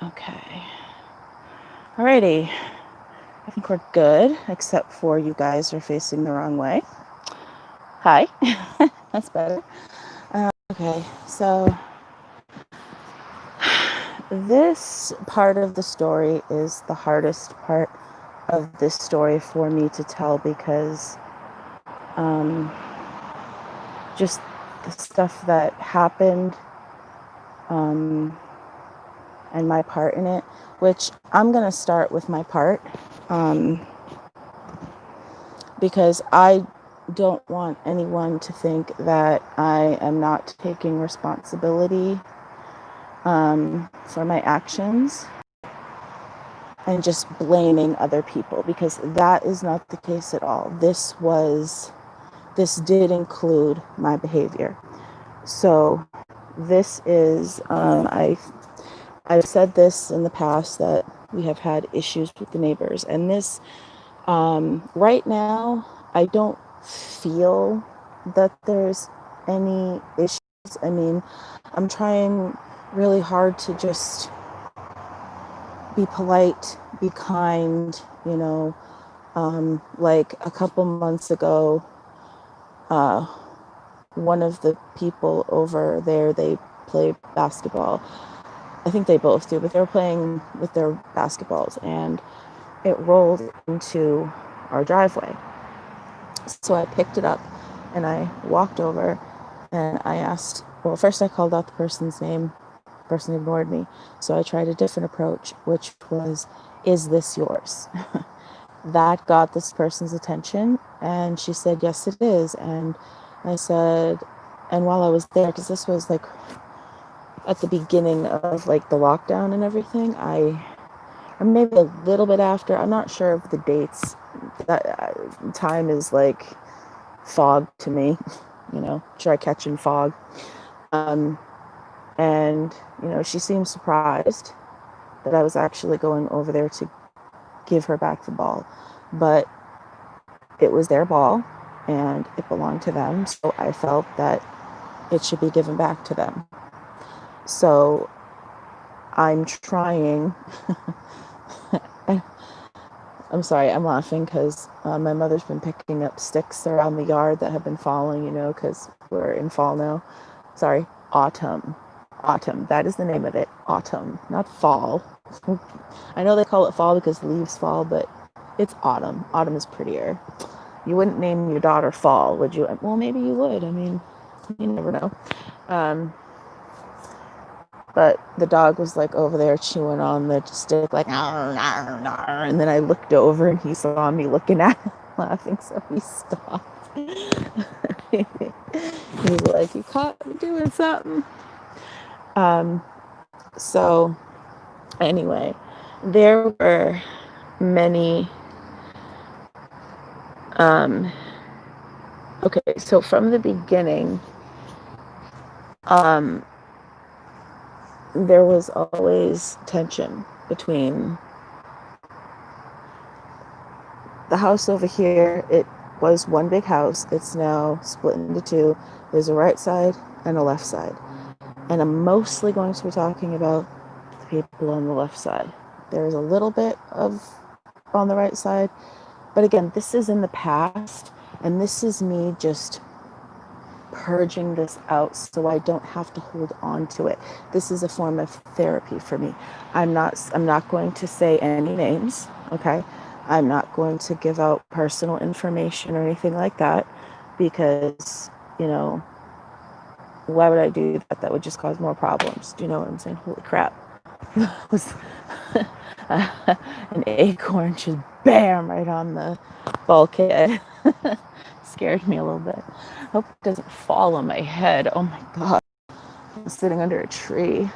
Okay. Alrighty. I think we're good, except for you guys are facing the wrong way. Hi. That's better. Okay, so this part of the story is the hardest part of this story for me to tell because just the stuff that happened and my part in it, which I'm going to start with my part because I don't want anyone to think that I am not taking responsibility for my actions and just blaming other people, because that is not the case at all. This did include my behavior. So this is, I've said this in the past that we have had issues with the neighbors, and this, right now, I don't feel that there's any issues. I mean, I'm trying really hard to just be polite, be kind, you know. Like a couple months ago, one of the people over there, they play basketball. I think they both do, but they were playing with their basketballs and it rolled into our driveway. So I picked it up and I walked over and I asked, well, first I called out the person's name. The person ignored me. So I tried a different approach, which was, is this yours? That got this person's attention and she said, yes, it is. And I said, and while I was there, because this was like at the beginning of like the lockdown and everything, or maybe a little bit after, I'm not sure of the dates. That time is like fog to me, you know, try catching fog. And, you know, she seemed surprised that I was actually going over there to give her back the ball. But it was their ball and it belonged to them. So I felt that it should be given back to them. So I'm trying. I'm sorry, I'm laughing because my mother's been picking up sticks around the yard that have been falling, you know, because we're in fall now. Sorry, autumn. Autumn, that is the name of it. Autumn, not fall. I know they call it fall because leaves fall, but it's autumn. Autumn is prettier. You wouldn't name your daughter Fall, would you? Well, maybe you would. I mean, you never know. But the dog was like over there chewing on the stick, like, nar, nar, nar. And then I looked over and he saw me looking at him, laughing, so he stopped. He was like, you caught me doing something. So, anyway, there were many. Okay, so from the beginning, there was always tension between the house over here. It was one big house. It's now split into two. There's a right side and a left side. And I'm mostly going to be talking about the people on the left side. There's a little bit of on the right side. But again, this is in the past. And this is me just purging this out so I don't have to hold on to it. This is a form of therapy for me. I'm not going to say any names, okay? I'm not going to give out personal information or anything like that because, you know, why would I do that? That would just cause more problems. Do you know what I'm saying? Holy crap. That was an acorn just bam right on the bulkhead. Scared me a little bit. Hope it doesn't fall on my head. Oh my god. I'm sitting under a tree.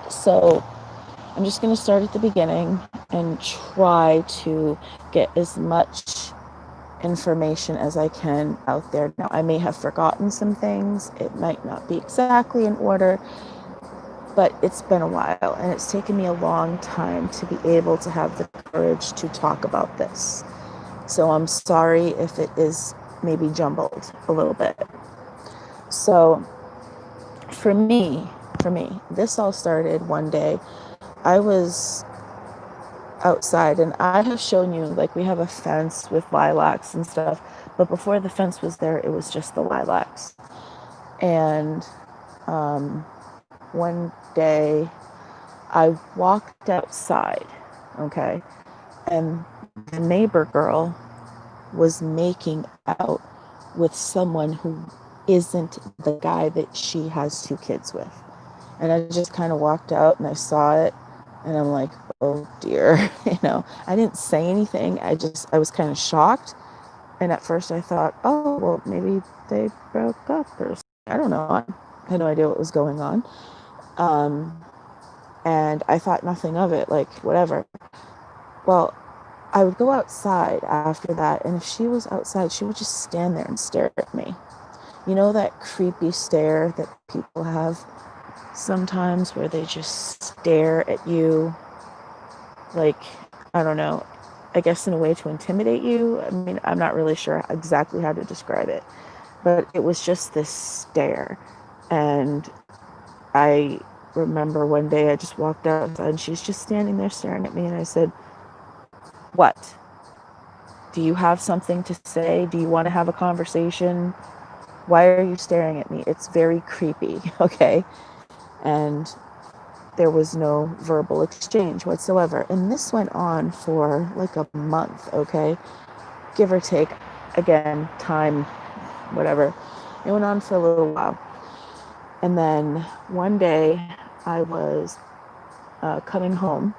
So I'm just going to start at the beginning and try to get as much information as I can out there. Now, I may have forgotten some things. It might not be exactly in order, but it's been a while and it's taken me a long time to be able to have the courage to talk about this. So I'm sorry if it is maybe jumbled a little bit. So for me, for me. This all started one day. I was outside, and I have shown you, like, we have a fence with lilacs and stuff, but before the fence was there, it was just the lilacs. And one day I walked outside, okay, and the neighbor girl was making out with someone who isn't the guy that she has 2 kids with. And I just kind of walked out and I saw it, and I'm like, oh dear. I didn't say anything. I was kind of shocked. And at first I thought, oh, well, maybe they broke up or something. I don't know. I had no idea what was going on. And I thought nothing of it, like, whatever. Well, I would go outside after that, and if she was outside, she would just stand there and stare at me. You know that creepy stare that people have sometimes, where they just stare at you, like, I don't know, I guess in a way to intimidate you. I mean, I'm not really sure exactly how to describe it, but it was just this stare. And I remember one day I just walked outside and she's just standing there staring at me, and I said, what? Do you have something to say? Do you want to have a conversation? Why are you staring at me? It's very creepy, okay? And there was no verbal exchange whatsoever. And this went on for like a month, okay? Give or take, again, time, whatever. It went on for a little while. And then one day I was coming home,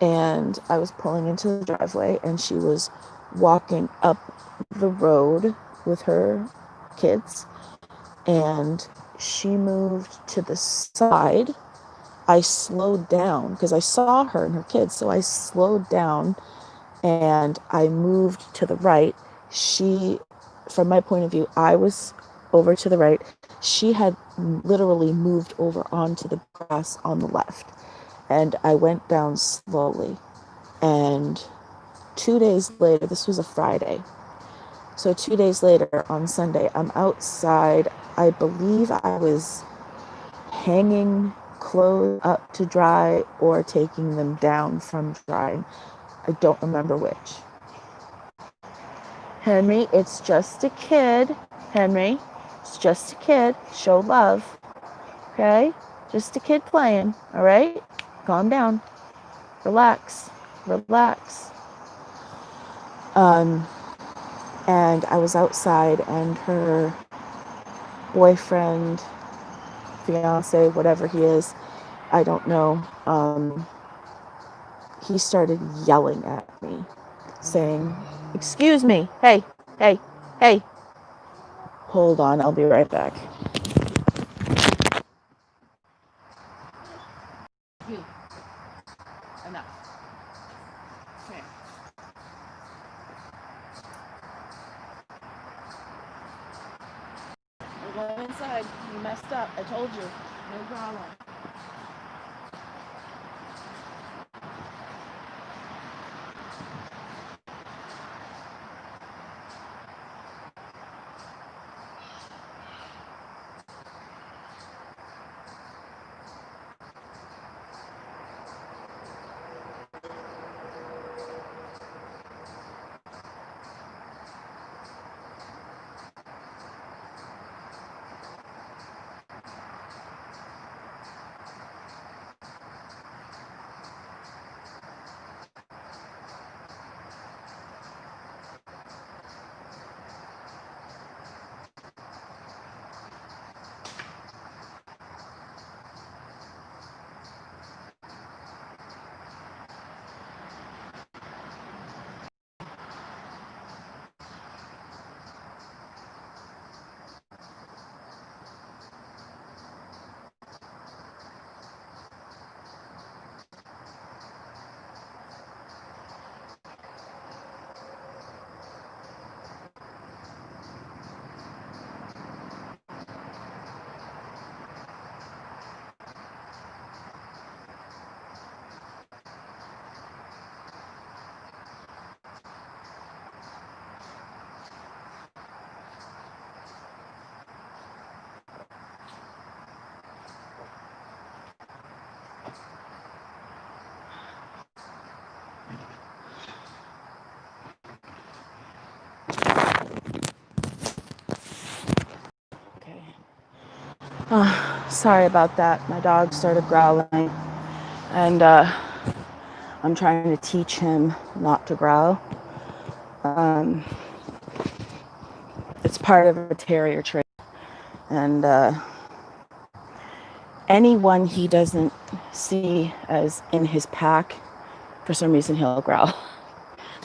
and I was pulling into the driveway, and she was walking up the road with her kids, and she moved to the side. I slowed down because I saw her and her kids, so I slowed down and I moved to the right. She, from my point of view, I was over to the right. She had literally moved over onto the grass on the left, and I went down slowly. And 2 days later, this was a Friday, so 2 days later on Sunday, I'm outside. I believe I was hanging clothes up to dry or taking them down from drying. I don't remember which. Henry, it's just a kid. Henry, it's just a kid. Show love. Okay? Just a kid playing. All right? Calm down. Relax. Relax. And I was outside, and her boyfriend, fiance, whatever he is, I don't know, he started yelling at me, saying, excuse me, hey, hey, hey, hold on, I'll be right back. You, enough. Okay. We're going inside. You messed up. I told you. No problem. Sorry about that. My dog started growling, and I'm trying to teach him not to growl. It's part of a terrier trait, and anyone he doesn't see as in his pack, for some reason he'll growl.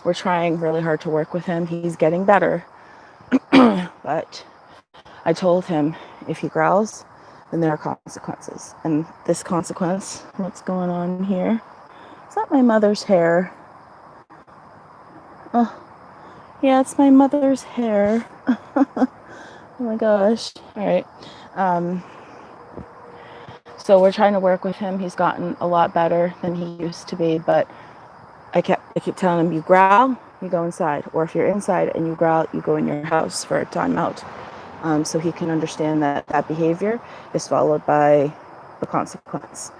We're trying really hard to work with him. He's getting better, but I told him if he growls, then there are consequences. And this consequence, what's going on here? Is that my mother's hair? Oh, yeah, it's my mother's hair. Oh my gosh. All right. So we're trying to work with him. He's gotten a lot better than he used to be, but I keep telling him, you growl, you go inside. Or if you're inside and you growl, you go in your house for a timeout. So he can understand that that behavior is followed by the consequence.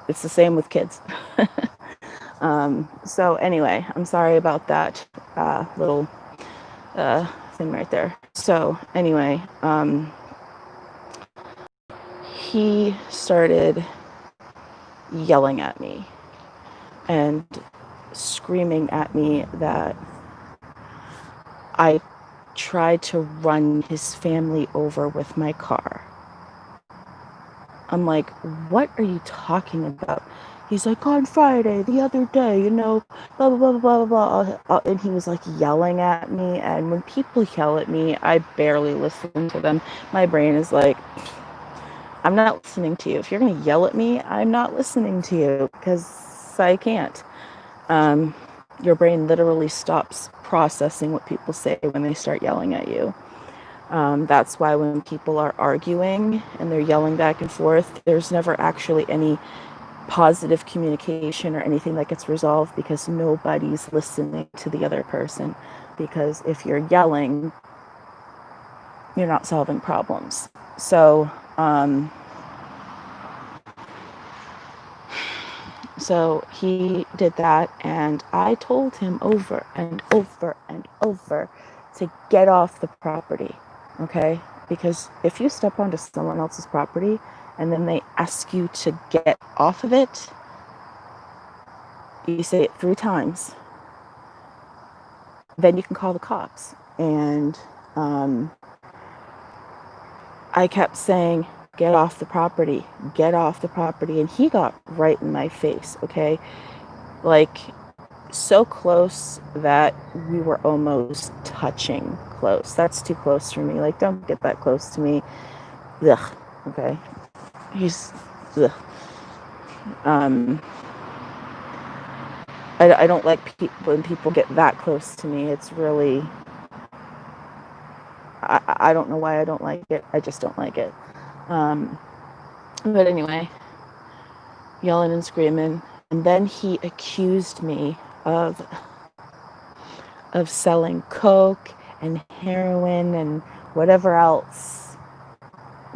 It's the same with kids. So anyway, I'm sorry about that little thing right there. So anyway, he started yelling at me and screaming at me that I tried to run his family over with my car. I'm like, what are you talking about? He's like, on Friday, the other day, blah, blah, blah, blah, blah, blah. And he was like yelling at me. And when people yell at me, I barely listen to them. My brain is like, I'm not listening to you. If you're going to yell at me, I'm not listening to you because I can't. Your brain literally stops processing what people say when they start yelling at you. That's why when people are arguing and they're yelling back and forth, there's never actually any positive communication or anything that gets resolved because nobody's listening to the other person. Because if you're yelling, you're not solving problems. So, so he did that, and I told him over and over and over to get off the property. Okay, because if you step onto someone else's property and then they ask you to get off of it, you say it 3 times, then you can call the cops. And I kept saying, get off the property, get off the property. And he got right in my face, okay? Like, so close that we were almost touching close. That's too close for me. Like, don't get that close to me. Ugh. Okay. He's ugh. I don't like when people get that close to me. It's really, I don't know why I don't like it. I just don't like it. But anyway, yelling and screaming. And then he accused me of selling coke and heroin and whatever else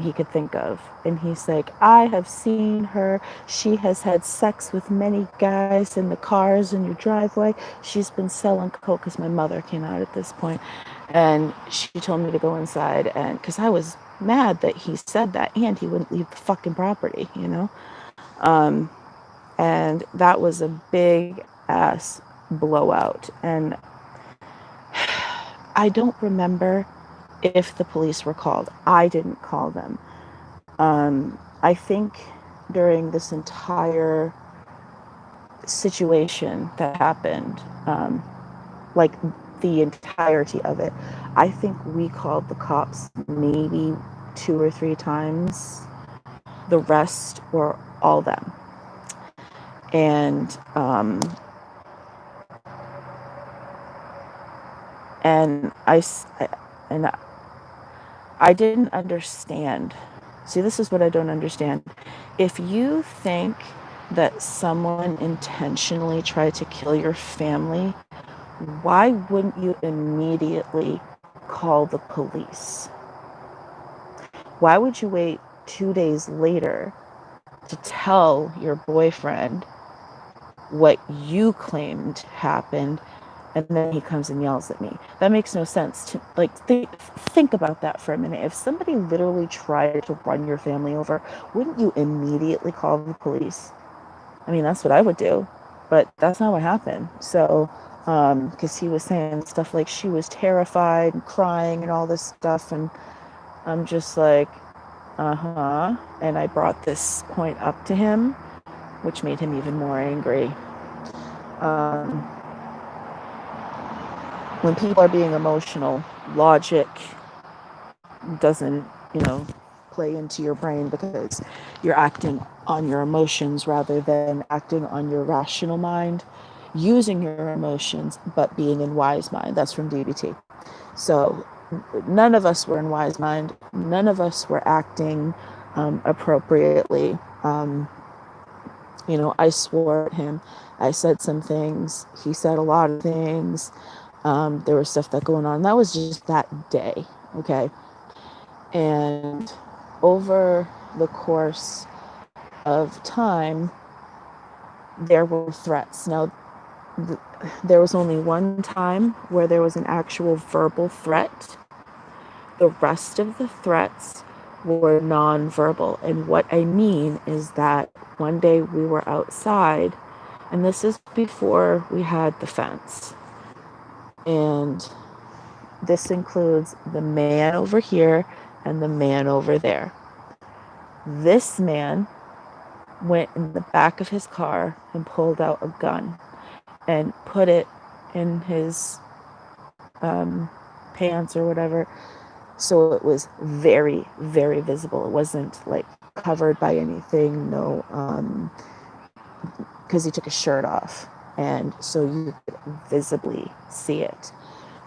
he could think of. And he's like, I have seen her. She has had sex with many guys in the cars in your driveway. She's been selling coke, because my mother came out at this point. And she told me to go inside, and because I was mad that he said that, and he wouldn't leave the fucking property, and that was a big ass blowout. And I don't remember if the police were called. I didn't call them. I think during this entire situation that happened, like the entirety of it, I think we called the cops maybe 2 or 3 times. The rest were all them. And I didn't understand. See, this is what I don't understand. If you think that someone intentionally tried to kill your family, why wouldn't you immediately call the police? Why would you wait 2 days later to tell your boyfriend what you claimed happened and then he comes and yells at me. That makes no sense. To like think about that for a minute. If somebody literally tried to run your family over, wouldn't you immediately call the police? I mean, that's what I would do, but that's not what happened. So, because he was saying stuff like she was terrified and crying and all this stuff, and I'm just like, uh-huh. And I brought this point up to him, which made him even more angry. When people are being emotional, logic doesn't, play into your brain because you're acting on your emotions rather than acting on your rational mind, using your emotions, but being in wise mind. That's from DBT. So none of us were in wise mind. None of us were acting appropriately. I swore at him. I said some things. He said a lot of things. There was stuff that going on. That was just that day. Okay. And over the course of time, there were threats. Now, there was only one time where there was an actual verbal threat. The rest of the threats were non-verbal. And what I mean is that one day we were outside, and this is before we had the fence. And this includes the man over here and the man over there. This man went in the back of his car and pulled out a gun and put it in his pants or whatever. So it was very, very visible. It wasn't like covered by anything. No, because he took his shirt off. And so you could visibly see it.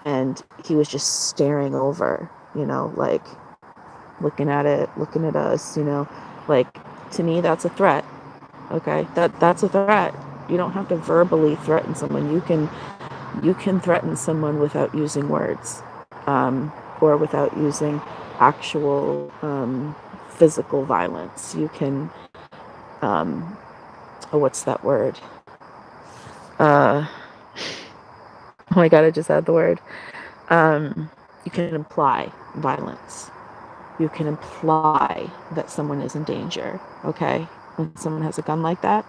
And he was just staring over, like looking at it, looking at us, like to me, that's a threat. Okay. That's a threat. You don't have to verbally threaten someone. You can threaten someone without using words, or without using actual, physical violence. You can, what's that word? Oh my God, I just had the word. You can imply violence. You can imply that someone is in danger, okay? When someone has a gun like that,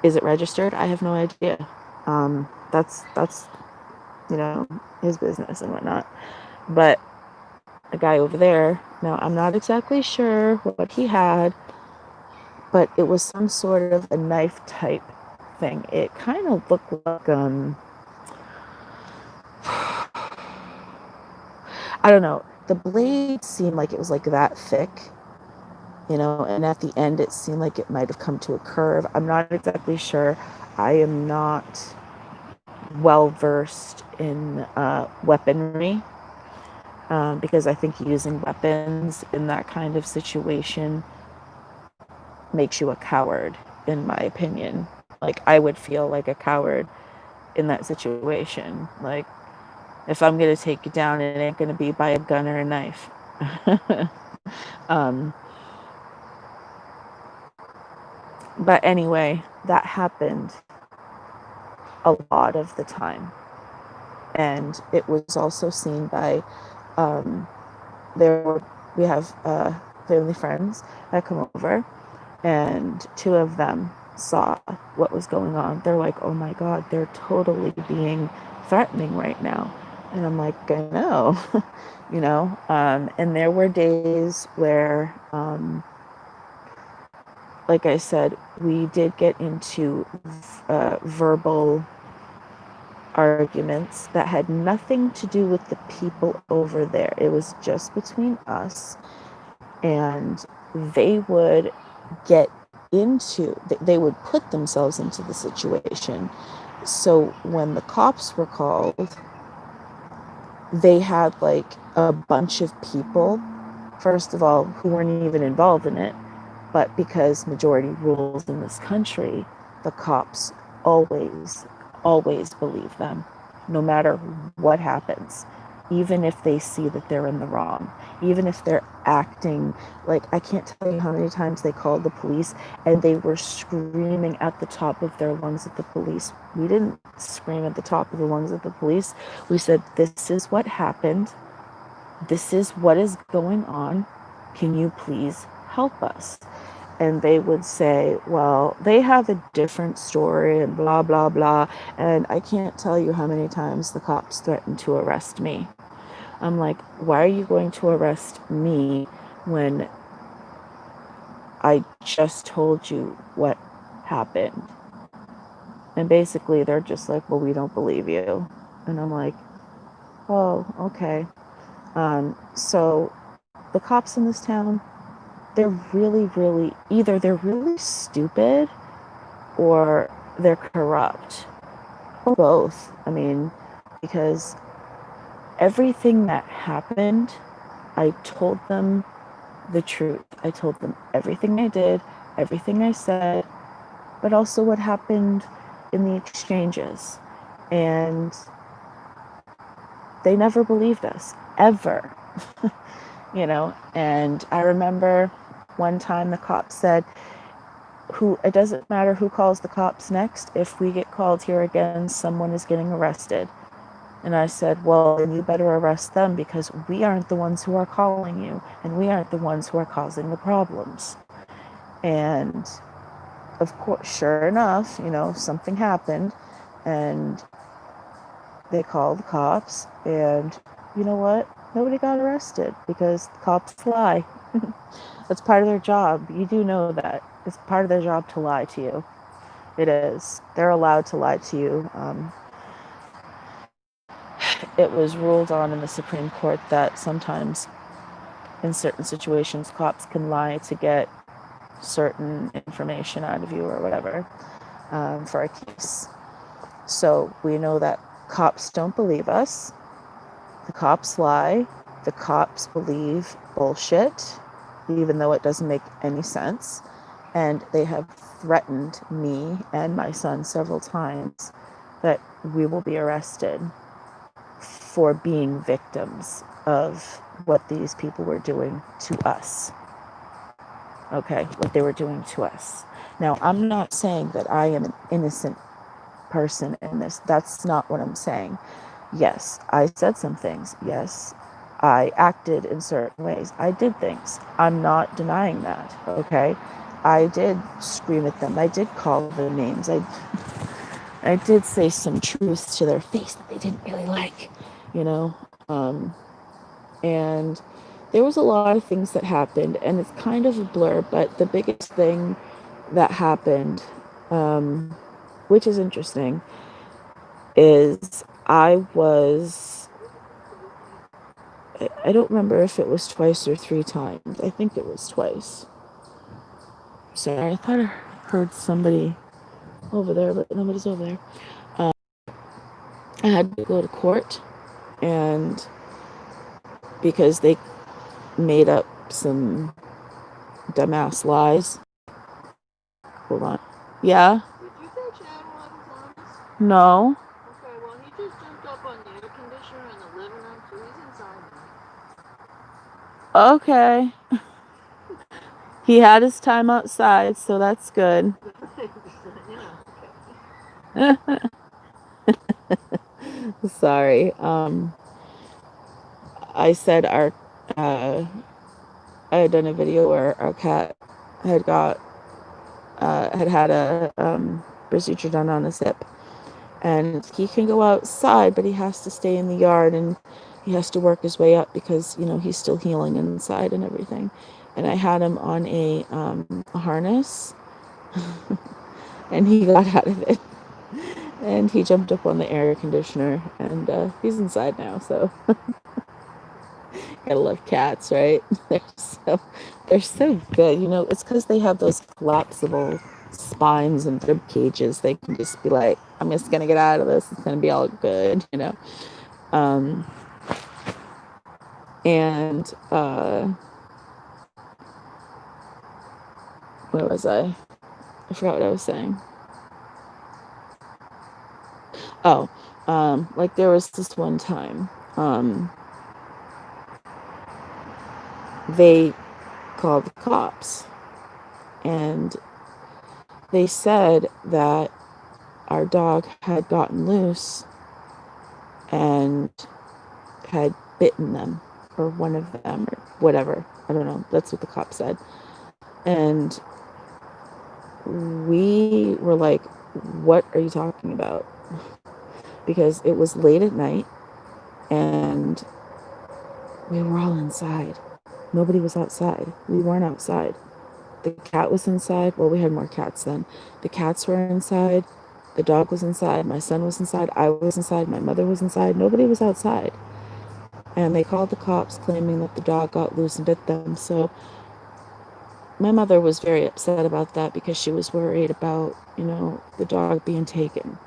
is it registered? I have no idea. That's his business and whatnot. But a guy over there, now I'm not exactly sure what he had, but it was some sort of a knife type thing. It kind of looked like, I don't know. The blade seemed like it was like that thick, and at the end it seemed like it might have come to a curve. I'm not exactly sure. I am not well versed in weaponry, because I think using weapons in that kind of situation makes you a coward, in my opinion. Like, I would feel like a coward in that situation. Like, if I'm going to take you down, it ain't going to be by a gun or a knife. But anyway, that happened a lot of the time. And it was also seen by, we have family friends that come over, and two of them saw what was going on. They're like, oh my God, they're totally being threatening right now. And I'm like, I know, and there were days where, like I said, we did get into verbal arguments that had nothing to do with the people over there. It was just between us, and they would they would put themselves into the situation. So when the cops were called, they had like a bunch of people, first of all, who weren't even involved in it, but because majority rules in this country, the cops always believe them, no matter what happens. even if they see that they're in the wrong, even if they're acting like, I can't tell you how many times they called the police and they were screaming at the top of their lungs at the police. We didn't scream at the top of the lungs at the police. We said, this is what happened. This is what is going on. Can you please help us? And they would say, well, they have a different story and blah, blah, blah. And I can't tell you how many times the cops threatened to arrest me. I'm like, why are you going to arrest me when I just told you what happened? And basically, they're just like, well, we don't believe you. And I'm like, oh, okay. So the cops in this town, they're really, really, either they're really stupid or they're corrupt, or both. I mean, because everything that happened, I told them the truth. I told them everything I did, everything I said, but also what happened in the exchanges. And they never believed us, ever. And I remember one time the cop said, it doesn't matter who calls the cops next. If we get called here again, someone is getting arrested. And I said, well, then you better arrest them, because we aren't the ones who are calling you, and we aren't the ones who are causing the problems. And of course, sure enough, something happened, and they called the cops, and you know what? Nobody got arrested, because the cops lie. That's part of their job. You do know that. It's part of their job to lie to you. It is. They're allowed to lie to you. It was ruled on in the Supreme Court that sometimes in certain situations, cops can lie to get certain information out of you or whatever, for a case. So we know that cops don't believe us. The cops lie. The cops believe bullshit, even though it doesn't make any sense. And they have threatened me and my son several times that we will be arrested for being victims of what these people were doing to us. Okay, what they were doing to us. Now, I'm not saying that I am an innocent person in this. That's not what I'm saying. Yes, I said some things. Yes, I acted in certain ways. I did things. I'm not denying that. Okay, I did scream at them. I did call them names. I did say some truths to their face that they didn't really like, and there was a lot of things that happened, and it's kind of a blur, but the biggest thing that happened, which is interesting, is I don't remember if it was twice or 3 times. I think it was twice. Sorry, I thought I heard somebody over there, but nobody's over there. I had to go to court, and because they made up some dumbass lies. Hold on. Yeah? Did you say Chad wasn't honest? No. Okay, well, he just jumped up on the air conditioner in the living room, so he's inside now. Okay. He had his time outside, so that's good. Yeah, okay. Sorry. I said I had done a video where our cat had had a procedure done on his hip, and he can go outside, but he has to stay in the yard, and he has to work his way up because he's still healing inside and everything. And I had him on a harness, and he got out of it, and he jumped up on the air conditioner, and he's inside now. So gotta love cats, right? They're so good. It's because they have those collapsible spines and rib cages. They can just be like, I'm just gonna get out of this. It's gonna be all good, And where was I? I forgot what I was saying. Oh, like there was this one time um, they called the cops, and they said that our dog had gotten loose and had bitten them, or one of them, or whatever. I don't know. That's what the cop said. And we were like, what are you talking about? Because it was late at night and we were all inside. Nobody was outside. We weren't outside. The cat was inside. Well, we had more cats then. The cats were inside. The dog was inside. My son was inside. I was inside. My mother was inside. Nobody was outside. And they called the cops claiming that the dog got loose and bit them. So my mother was very upset about that because she was worried about, the dog being taken.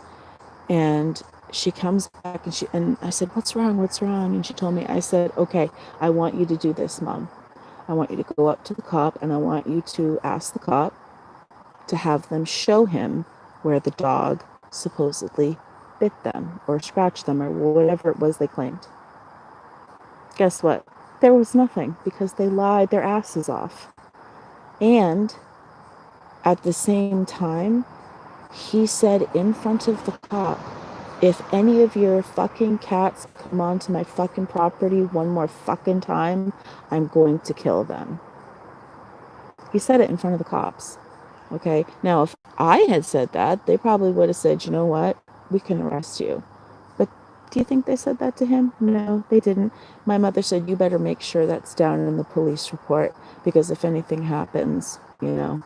And she comes back and I said, what's wrong? What's wrong? And she told me, I said, okay, I want you to do this, Mom. I want you to go up to the cop and I want you to ask the cop to have them show him where the dog supposedly bit them or scratched them or whatever it was they claimed. Guess what? There was nothing because they lied their asses off. And at the same time, he said in front of the cop, if any of your fucking cats come onto my fucking property one more fucking time, I'm going to kill them. He said it in front of the cops. Okay. Now, if I had said that, they probably would have said, you know what? We can arrest you. But do you think they said that to him? No, they didn't. My mother said, you better make sure that's down in the police report because if anything happens, you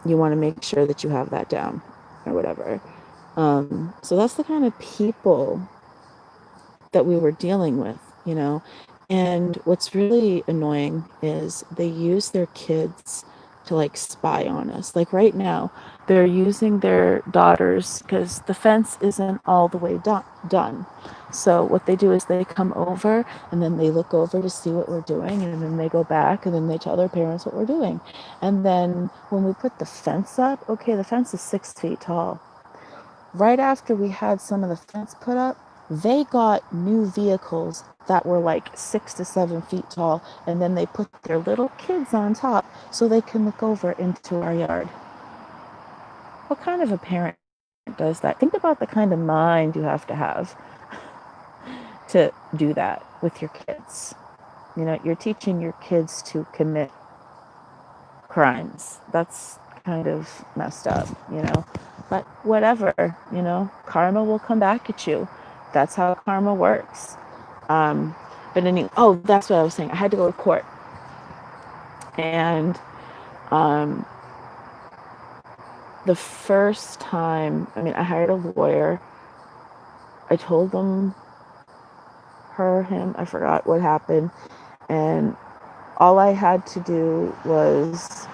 want to make sure that you have that down or whatever. So that's the kind of people that we were dealing with. And what's really annoying is they use their kids to like spy on us. Like right now, they're using their daughters because the fence isn't all the way done. So what they do is they come over and then they look over to see what we're doing and then they go back and then they tell their parents what we're doing. And then when we put the fence up, okay, the fence is 6 feet tall. Right after we had some of the fence put up, they got new vehicles that were like 6 to 7 feet tall, and then they put their little kids on top so they can look over into our yard. What kind of a parent does that? Think about the kind of mind you have to do that with your kids. You're teaching your kids to commit crimes. That's kind of messed up. But whatever, karma will come back at you. That's how karma works. But that's what I was saying. I had to go to court. And the first time, I hired a lawyer. I told him, I forgot what happened. And all I had to do was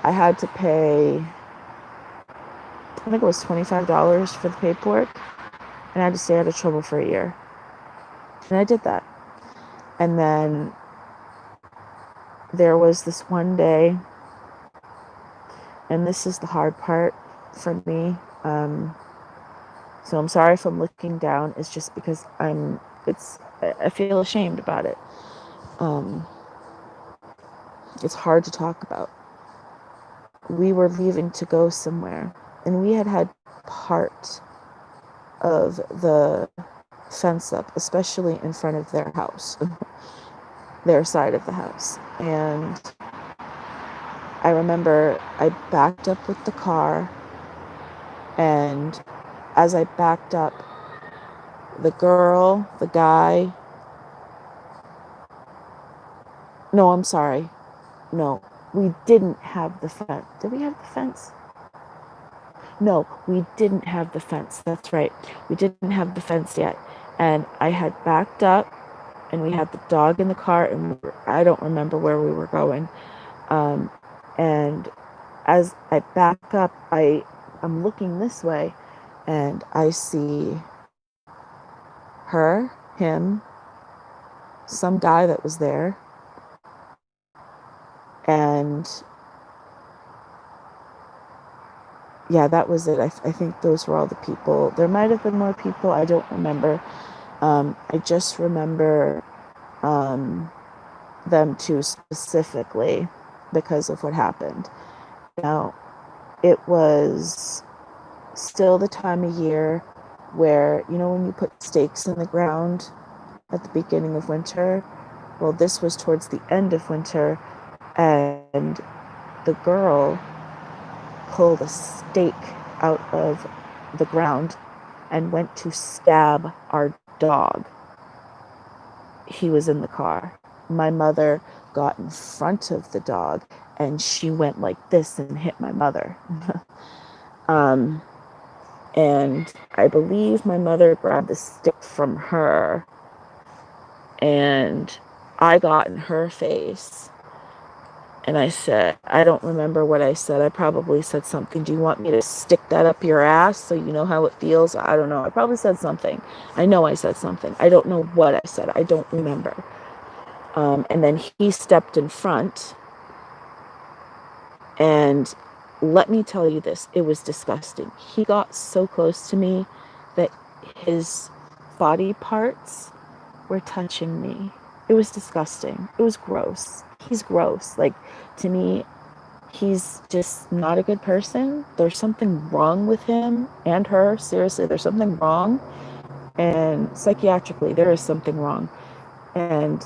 I had to pay, I think it was $25 for the paperwork. And I had to stay out of trouble for a year. And I did that. And then there was this one day, and this is the hard part for me. So I'm sorry if I'm looking down. It's just because I feel ashamed about it. It's hard to talk about. We were leaving to go somewhere, and we had part of the fence up, especially in front of their house, their side of the house. And I remember I backed up with the car, and as I backed up, the guy, no, I'm sorry. No, we didn't have the fence. Did we have the fence? No, we didn't have the fence. That's right. We didn't have the fence yet. And I had backed up, and we had the dog in the car, and I don't remember where we were going. And as I back up, I'm looking this way, and I see her, him, some guy that was there, and yeah, that was it. I think those were all the people. There might have been more people. I don't remember. I just remember them two specifically because of what happened. Now, it was still the time of year where, you know, when you put stakes in the ground at the beginning of winter, well, this was towards the end of winter, and the girl pulled a stake out of the ground and went to stab our dog. He was in the car. My mother got in front of the dog and she went like this and hit my mother. And I believe my mother grabbed the stick from her and I got in her face. And I said, I don't remember what I said. I probably said something. Do you want me to stick that up your ass so you know how it feels? I don't know. I probably said something. I know I said something. I don't know what I said. I don't remember. And then he stepped in front. And let me tell you this. It was disgusting. He got so close to me that his body parts were touching me. It was disgusting. It was gross. He's gross. Like, to me, he's just not a good person. There's something wrong with him and her. Seriously, there's something wrong. And psychiatrically, there is something wrong. And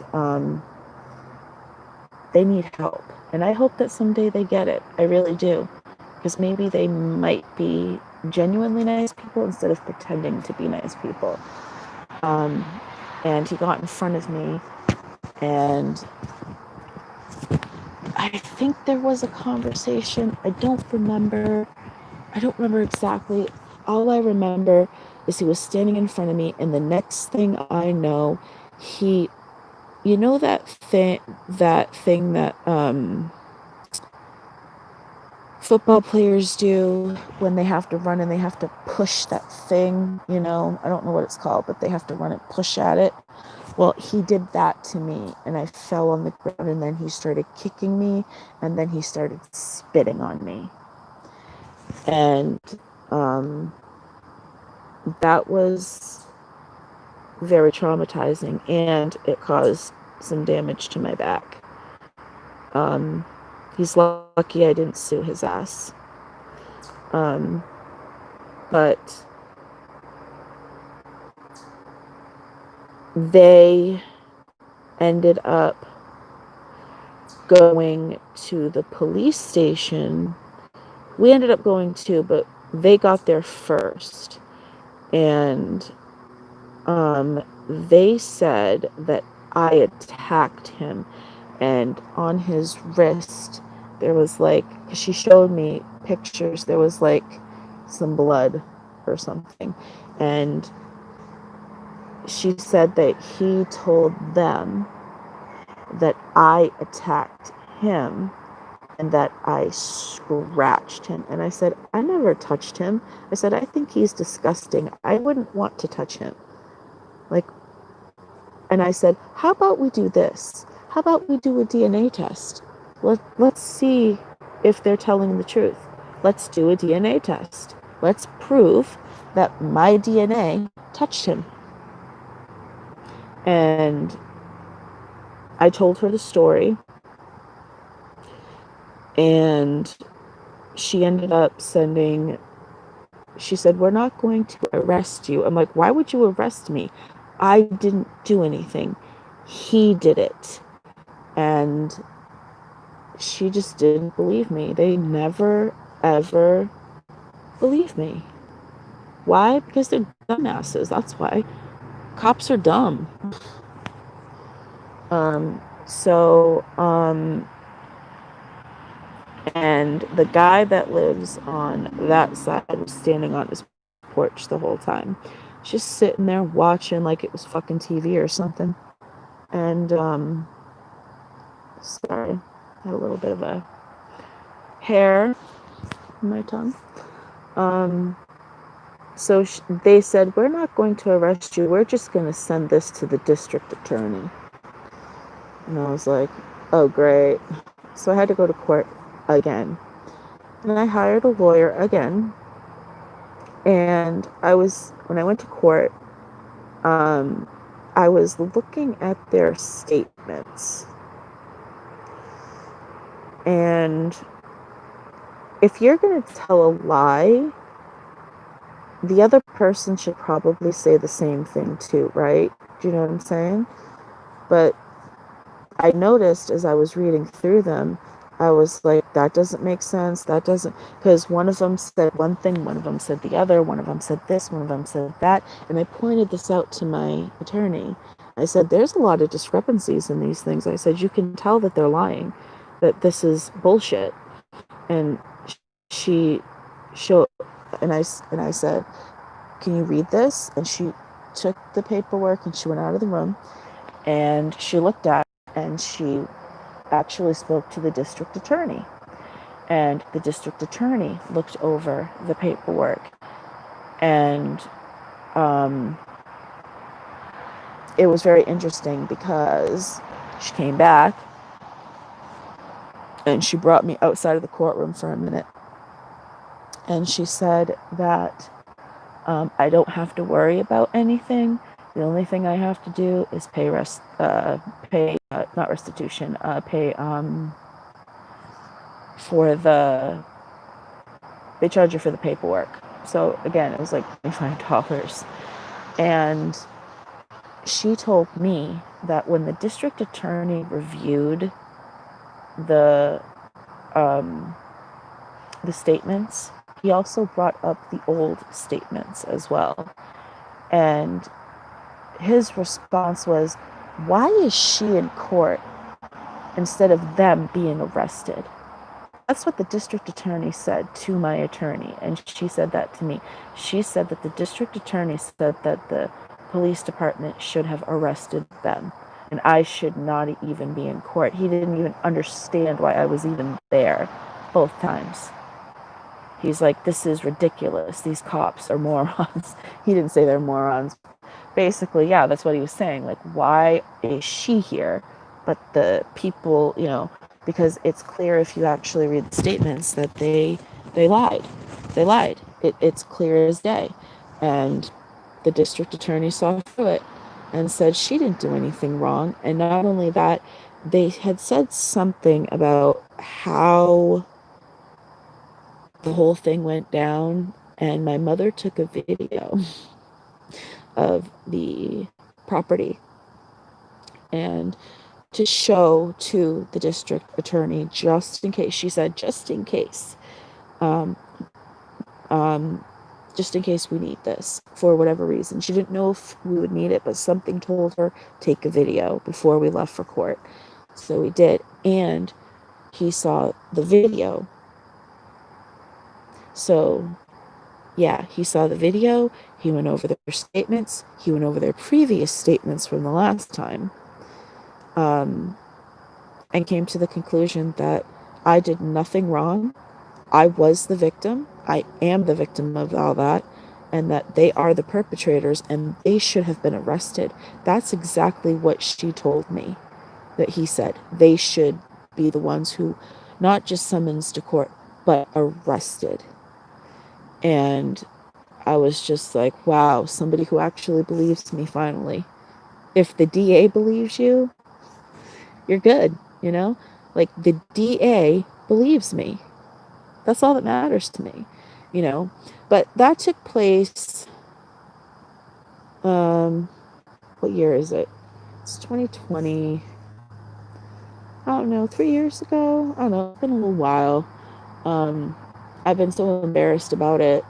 they need help. And I hope that someday they get it. I really do. Because maybe they might be genuinely nice people instead of pretending to be nice people. And he got in front of me, and I think there was a conversation. I don't remember exactly. All I remember is he was standing in front of me, and the next thing I know, you know that thing that football players do when they have to run and they have to push that thing, you know, I don't know what it's called, but they have to run and push at it. Well, he did that to me, and I fell on the ground, and then he started kicking me, and then he started spitting on me. And that was very traumatizing, and it caused some damage to my back. He's lucky I didn't sue his ass. But they ended up going to the police station. We ended up going too, but they got there first. And they said that I attacked him, and on his wrist there was like, she showed me pictures, there was like some blood or something, and she said that he told them that I attacked him and that I scratched him. And I said, I never touched him. I said, I think he's disgusting. I wouldn't want to touch him. Like, and I said, how about we do this? How about we do a DNA test? Let's see if they're telling the truth. Let's do a DNA test. Let's prove that my DNA touched him. And I told her the story. And she ended up she said, we're not going to arrest you. I'm like, why would you arrest me? I didn't do anything. He did it. And she just didn't believe me. They never, ever believe me. Why? Because they're dumbasses. That's why. Cops are dumb. And the guy that lives on that side was standing on his porch the whole time, just sitting there watching like it was fucking TV or something. And sorry, I had a little bit of a hair in my tongue. So they said, we're not going to arrest you, we're just going to send this to the district attorney. And I was like, oh great. So I had to go to court again. And I hired a lawyer again. And when I went to court, I was looking at their statements, and if you're going to tell a lie, the other person should probably say the same thing too, right? Do you know what I'm saying? But I noticed as I was reading through them, I was like, that doesn't make sense. That doesn't, because one of them said one thing, one of them said the other, one of them said this, one of them said that. And I pointed this out to my attorney. I said, there's a lot of discrepancies in these things. I said, you can tell that they're lying, that this is bullshit. And she showed, and I said, can you read this? And she took the paperwork and she went out of the room and she looked at it and she actually spoke to the district attorney. And the district attorney looked over the paperwork, and it was very interesting because she came back and she brought me outside of the courtroom for a minute, and she said that I don't have to worry about anything. The only thing I have to do is pay not restitution, pay for they charge you for the paperwork. So again, it was like $25. And she told me that when the district attorney reviewed the statements, he also brought up the old statements as well. And his response was, why is she in court instead of them being arrested? That's what the district attorney said to my attorney, and she said that to me. She said that the district attorney said that the police department should have arrested them, and I should not even be in court. He didn't even understand why I was even there both times. He's like, this is ridiculous. These cops are morons. He didn't say they're morons. Basically, yeah, that's what he was saying. Like, why is she here? But the people, because it's clear if you actually read the statements that they lied. They lied. It's clear as day. And the district attorney saw through it and said she didn't do anything wrong. And not only that, they had said something about how the whole thing went down. And my mother took a video of the property and to show to the district attorney, just in case. She said, just in case, just in case we need this for whatever reason. She didn't know if we would need it, but something told her, take a video before we left for court. So we did, and he saw the video. So yeah, he saw the video, he went over their statements, he went over their previous statements from the last time, and came to the conclusion that I did nothing wrong. I was the victim. I am the victim of all that, and that they are the perpetrators and they should have been arrested. That's exactly what she told me, that he said. They should be the ones who, not just summoned to court, but arrested. And I was just like, wow, somebody who actually believes me finally. If the DA believes you, you're good, Like, the DA believes me. That's all that matters to me, But that took place, what year is it? It's 2020. I don't know, 3 years ago? I don't know, it's been a little while. I've been so embarrassed about it,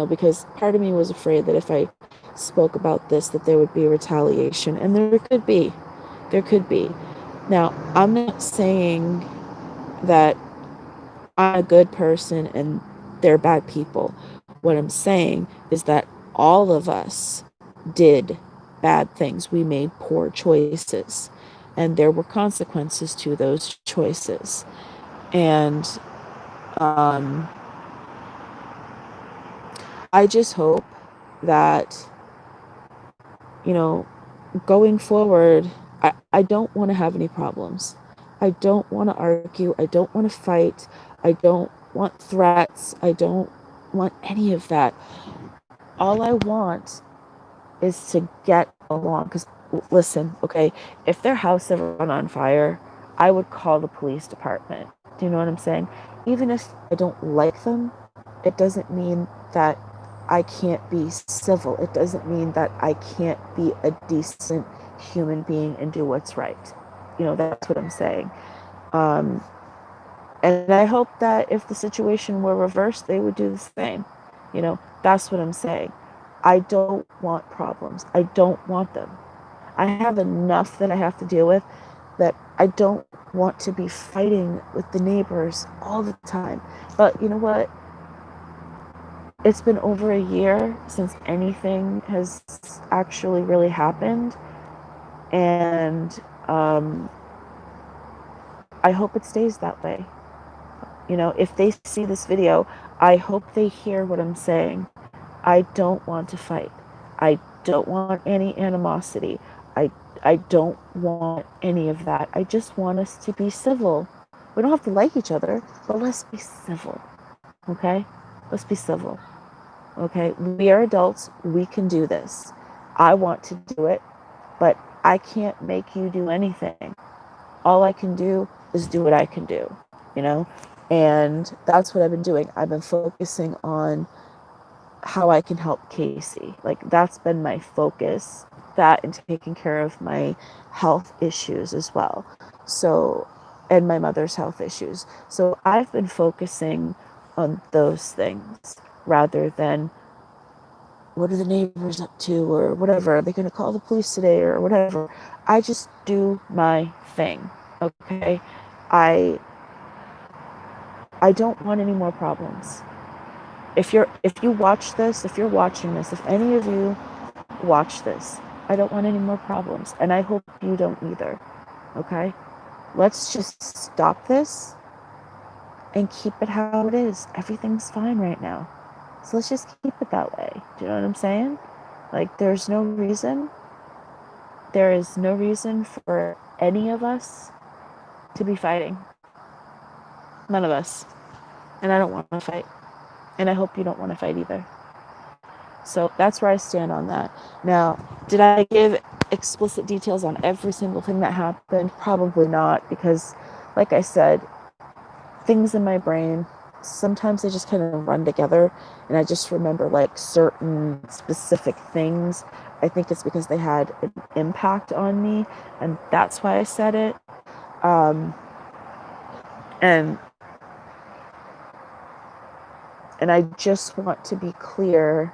because part of me was afraid that if I spoke about this, that there would be retaliation, and there could be. Now, I'm not saying that I'm a good person and they're bad people. What I'm saying is that all of us did bad things. We made poor choices, and there were consequences to those choices. And I just hope that, going forward, I don't want to have any problems. I don't want to argue. I don't want to fight. I don't want threats. I don't want any of that. All I want is to get along. Because listen, okay, if their house ever went on fire, I would call the police department. Do you know what I'm saying? Even if I don't like them, it doesn't mean that I can't be civil. It doesn't mean that I can't be a decent human being and do what's right. You know, that's what I'm saying. Um, and I hope that if the situation were reversed, they would do the same. You know, that's what I'm saying. I don't want problems. I don't want them. I have enough that I have to deal with, that I don't want to be fighting with the neighbors all the time. But you know what? It's been over a year since anything has actually really happened. And I hope it stays that way. You know, if they see this video, I hope they hear what I'm saying. I don't want to fight. I don't want any animosity. I don't want any of that. I just want us to be civil. We don't have to like each other, but let's be civil. Okay? Let's be civil. Okay? We are adults. We can do this. I want to do it, but I can't make you do anything. All I can do is do what I can do, you know? And that's what I've been doing. I've been focusing on how I can help Casey. Like, that's been my focus, that and taking care of my health issues as well. So, and my mother's health issues. So I've been focusing on those things rather than what are the neighbors up to or whatever. Are they going to call the police today or whatever? I just do my thing. Okay? I don't want any more problems. If you watch this, if you're watching this, if any of you watch this, I don't want any more problems, and I hope you don't either. Okay? Let's just stop this and keep it how it is. Everything's fine right now. So let's just keep it that way. Do you know what I'm saying? Like, there is no reason for any of us to be fighting. None of us. And I don't want to fight. And I hope you don't want to fight either. So that's where I stand on that. Now, did I give explicit details on every single thing that happened? Probably not, because like I said, things in my brain, sometimes they just kind of run together, and I just remember like certain specific things. I think it's because they had an impact on me, and that's why I said it. And I just want to be clear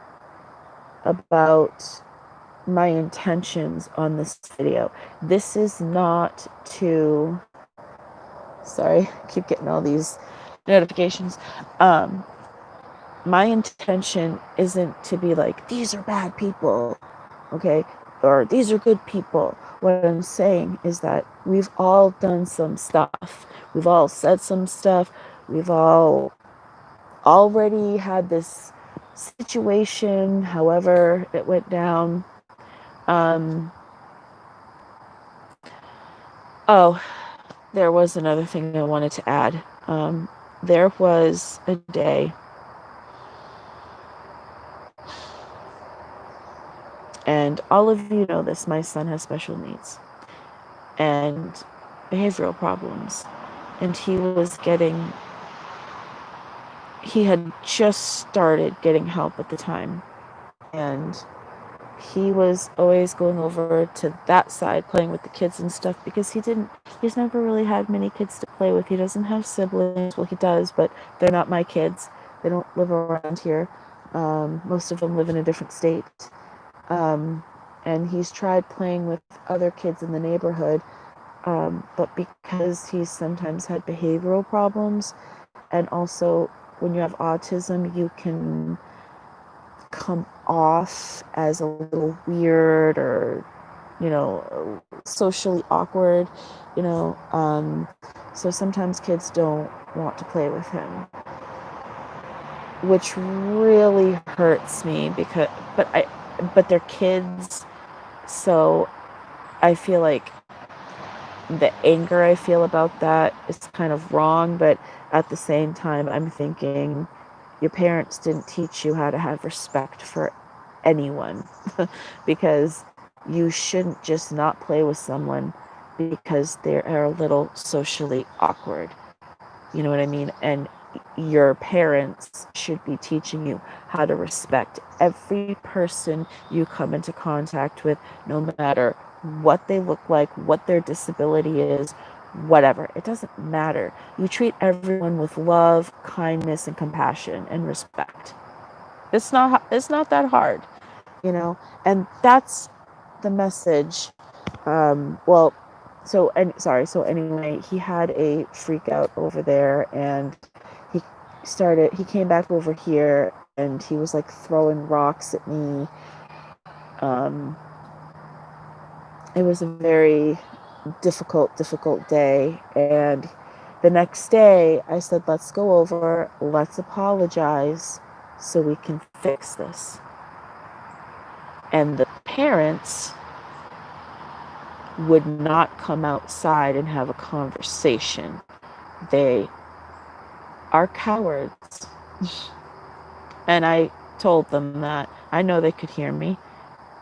about my intentions on this video. This is not to, sorry, I keep getting all these notifications. My intention isn't to be like, these are bad people, okay, or these are good people. What I'm saying is that we've all done some stuff. We've all said some stuff. We've all already had this situation, however it went down. Oh, there was another thing I wanted to add. There was a day, and all of you know this, my son has special needs and behavioral problems, and he had just started getting help at the time, and he was always going over to that side playing with the kids and stuff, because he's never really had many kids to play with. He doesn't have siblings. Well, he does, but they're not my kids. They don't live around here. Most of them live in a different state. And he's tried playing with other kids in the neighborhood, but because he's sometimes had behavioral problems, and also when you have autism, you can come off as a little weird or, you know, socially awkward, you know, so sometimes kids don't want to play with him, which really hurts me, because but they're kids, so I feel like the anger I feel about that is kind of wrong, but at the same time I'm thinking, your parents didn't teach you how to have respect for anyone because you shouldn't just not play with someone because they are a little socially awkward. You know what I mean? And your parents should be teaching you how to respect every person you come into contact with, no matter what they look like, what their disability is, whatever. It doesn't matter. You treat everyone with love, kindness, and compassion and respect. It's not that hard, you know? And that's the message. Well, so anyway, he had a freak out over there, and he he came back over here, and he was like throwing rocks at me. It was a very difficult day, and the next day I said, let's go over, let's apologize so we can fix this. And the parents would not come outside and have a conversation. They are cowards. And I told them that. I know they could hear me.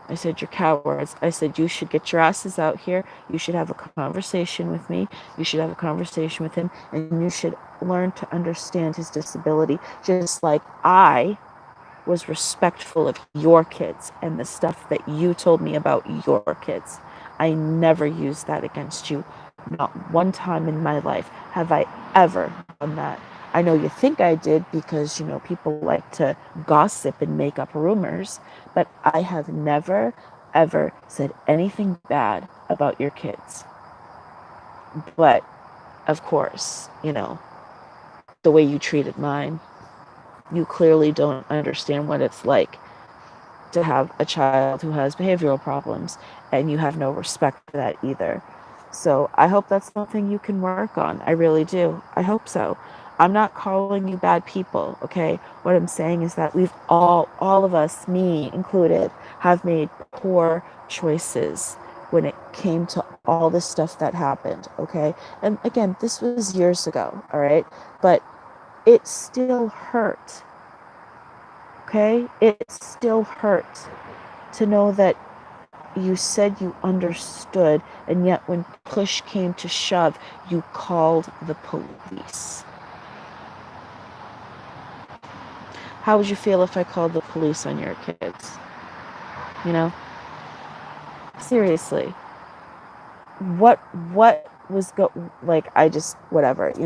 I said, you're cowards. I said, you should get your asses out here. You should have a conversation with me. You should have a conversation with him. And you should learn to understand his disability, just like I was respectful of your kids and the stuff that you told me about your kids. I never used that against you. Not one time in my life have I ever done that. I know you think I did because, people like to gossip and make up rumors, but I have never, ever said anything bad about your kids. But, of course, the way you treated mine, you clearly don't understand what it's like to have a child who has behavioral problems, and you have no respect for that either. So I hope that's something you can work on. I really do. I hope so. I'm not calling you bad people, okay? What I'm saying is that we've all of us, me included, have made poor choices when it came to all this stuff that happened, okay? And again, this was years ago, all right? But it still hurt, okay? It still hurt to know that you said you understood, and yet when push came to shove, you called the police. How would you feel if I called the police on your kids? Seriously. What was I just, whatever, it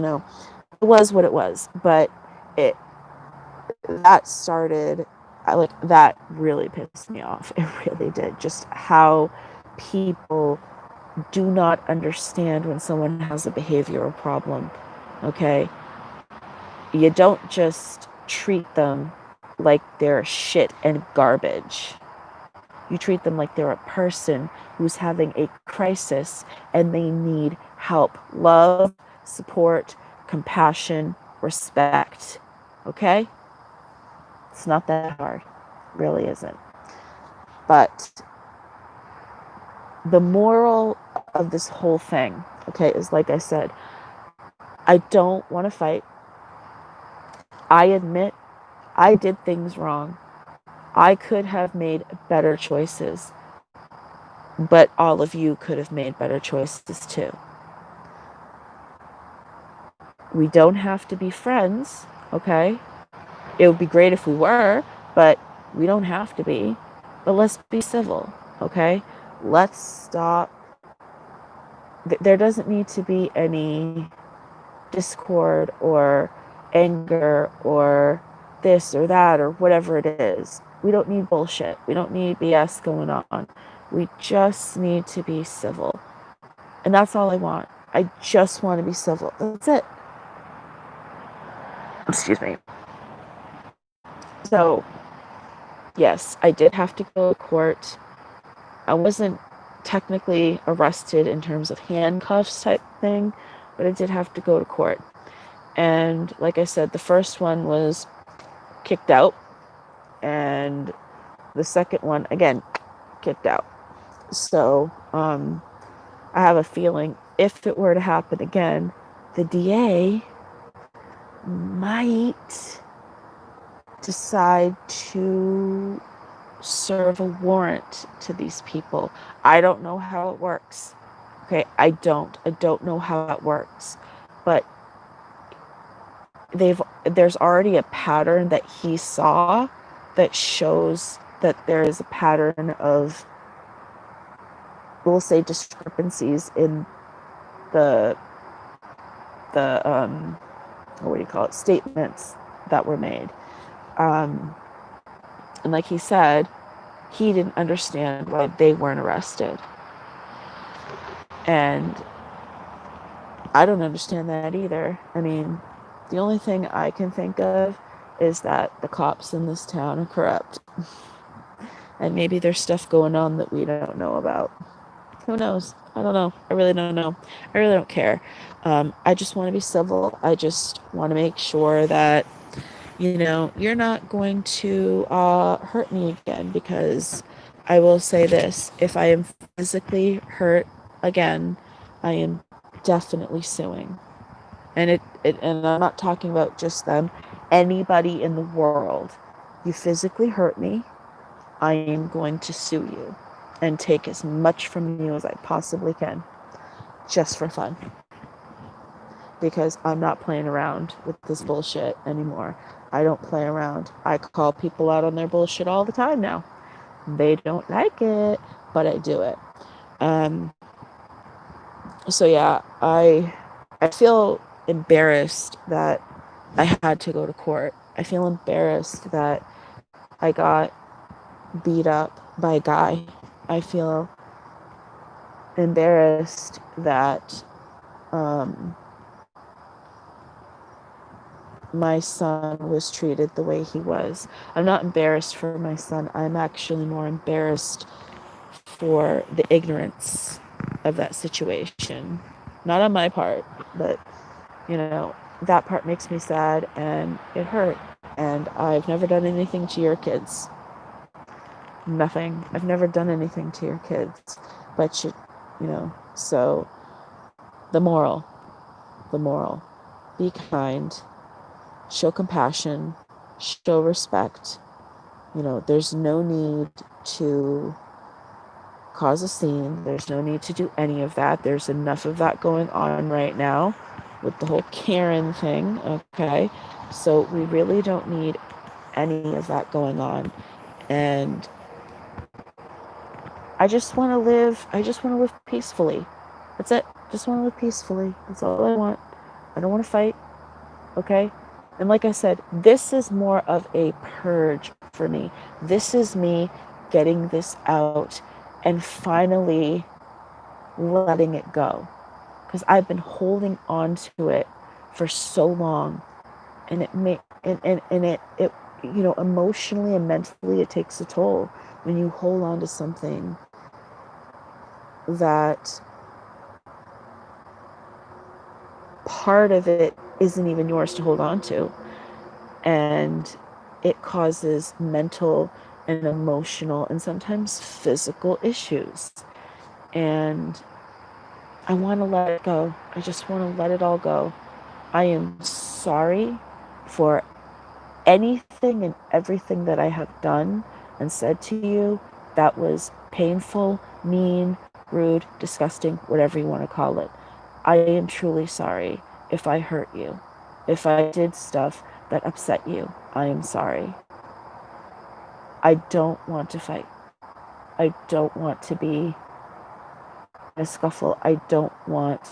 was what it was, but that started, that really pissed me off. It really did. Just how people do not understand when someone has a behavioral problem, okay? You don't just treat them like they're shit and garbage. You treat them like they're a person who's having a crisis and they need help, love, support, compassion, respect, okay? It's not that hard. It really isn't. But the moral of this whole thing, okay, is like I said, I don't want to fight. I admit I did things wrong. I could have made better choices, but all of you could have made better choices too. We don't have to be friends, okay? It would be great if we were, but we don't have to be. But let's be civil, okay? Let's stop. There doesn't need to be any discord or anger or this or that or whatever it is. We don't need bullshit. We don't need BS going on. We just need to be civil. And that's all I want. I just want to be civil. That's it. Excuse me. So, yes, I did have to go to court. I wasn't technically arrested in terms of handcuffs type thing, but I did have to go to court. And like I said, the first one was kicked out, and the second one, again, kicked out. So I have a feeling if it were to happen again, the DA might decide to serve a warrant to these people. I don't know how it works. Okay, I don't know how that works. But there's already a pattern that he saw that shows that there is a pattern of, we'll say, discrepancies in the what do you call it, statements that were made. And like he said, he didn't understand why they weren't arrested. And I don't understand that either. I mean, the only thing I can think of is that the cops in this town are corrupt. And maybe there's stuff going on that we don't know about. Who knows? I don't know. I really don't know. I really don't care. I just want to be civil. I just want to make sure that, you're not going to hurt me again, because I will say this: if I am physically hurt again, I am definitely suing. And and I'm not talking about just them. Anybody in the world, you physically hurt me, I am going to sue you and take as much from you as I possibly can, just for fun. Because I'm not playing around with this bullshit anymore. I don't play around. I call people out on their bullshit all the time now. They don't like it, but I do it. So yeah, I feel embarrassed that I had to go to court. I feel embarrassed that I got beat up by a guy. I feel embarrassed that my son was treated the way he was. I'm not embarrassed for my son. I'm actually more embarrassed for the ignorance of that situation. Not on my part, but, that part makes me sad and it hurt. And I've never done anything to your kids. Nothing. I've never done anything to your kids. But, so the moral, be kind, show compassion, show respect. There's no need to cause a scene. There's no need to do any of that. There's enough of that going on right now with the whole Karen thing, okay? So we really don't need any of that going on. And I just want to live peacefully. That's it. Just want to live peacefully. That's all I want. I don't want to fight, okay? And like I said, this is more of a purge for me. This is me getting this out and finally letting it go. Because I've been holding on to it for so long. And it emotionally and mentally, it takes a toll when you hold on to something that part of it isn't even yours to hold on to. And it causes mental and emotional and sometimes physical issues. And I want to let it go. I just want to let it all go. I am sorry for anything and everything that I have done and said to you that was painful, mean, rude, disgusting, whatever you want to call it. I am truly sorry if I hurt you. If I did stuff that upset you, I am sorry. I don't want to fight. I don't want to be in a scuffle. I don't want,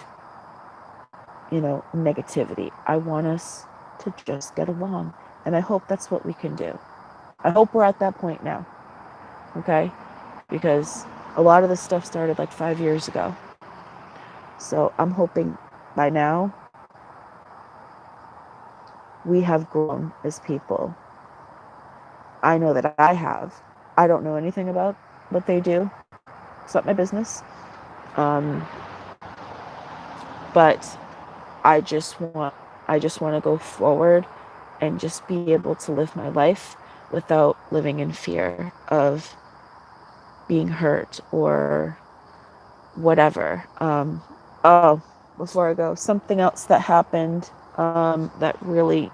negativity. I want us to just get along. And I hope that's what we can do. I hope we're at that point now. Okay? Because a lot of this stuff started like 5 years ago. So I'm hoping by now we have grown as people. I know that I have. I don't know anything about what they do. It's not my business. But I just want to go forward and just be able to live my life without living in fear of being hurt or whatever. Before I go, something else that happened that really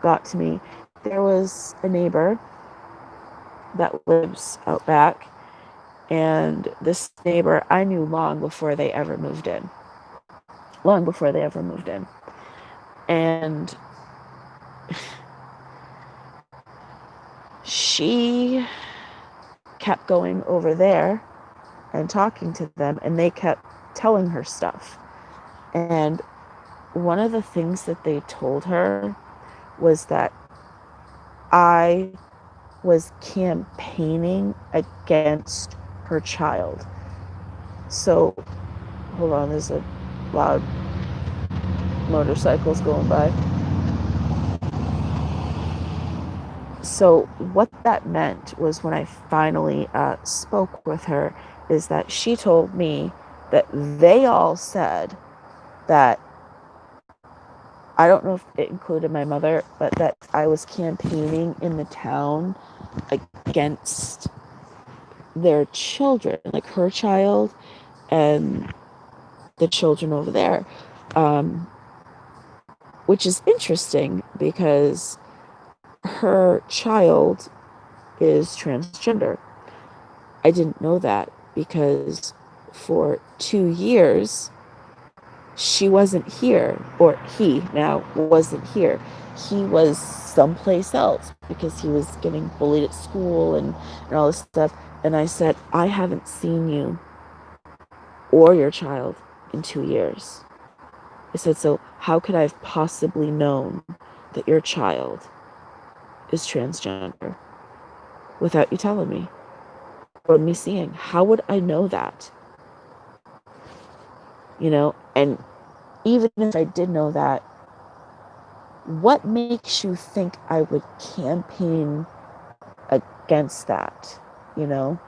got to me. There was a neighbor that lives out back. And this neighbor I knew long before they ever moved in. Long before they ever moved in. And she kept going over there and talking to them, and they kept telling her stuff. And one of the things that they told her was that I was campaigning against her child. So, hold on, there's a loud motorcycles going by. So what that meant was, when I finally spoke with her, is that she told me that they all said that, I don't know if it included my mother, but that I was campaigning in the town against their children, like her child and the children over there, which is interesting because her child is transgender. I didn't know that because for 2 years she wasn't here, or he now wasn't here. He was someplace else because he was getting bullied at school and all this stuff. And I said, I haven't seen you or your child in 2 years. I said, so how could I have possibly known that your child is transgender without you telling me or me seeing? How would I know that? You know, and even if I did know that, what makes you think I would campaign against that? You know,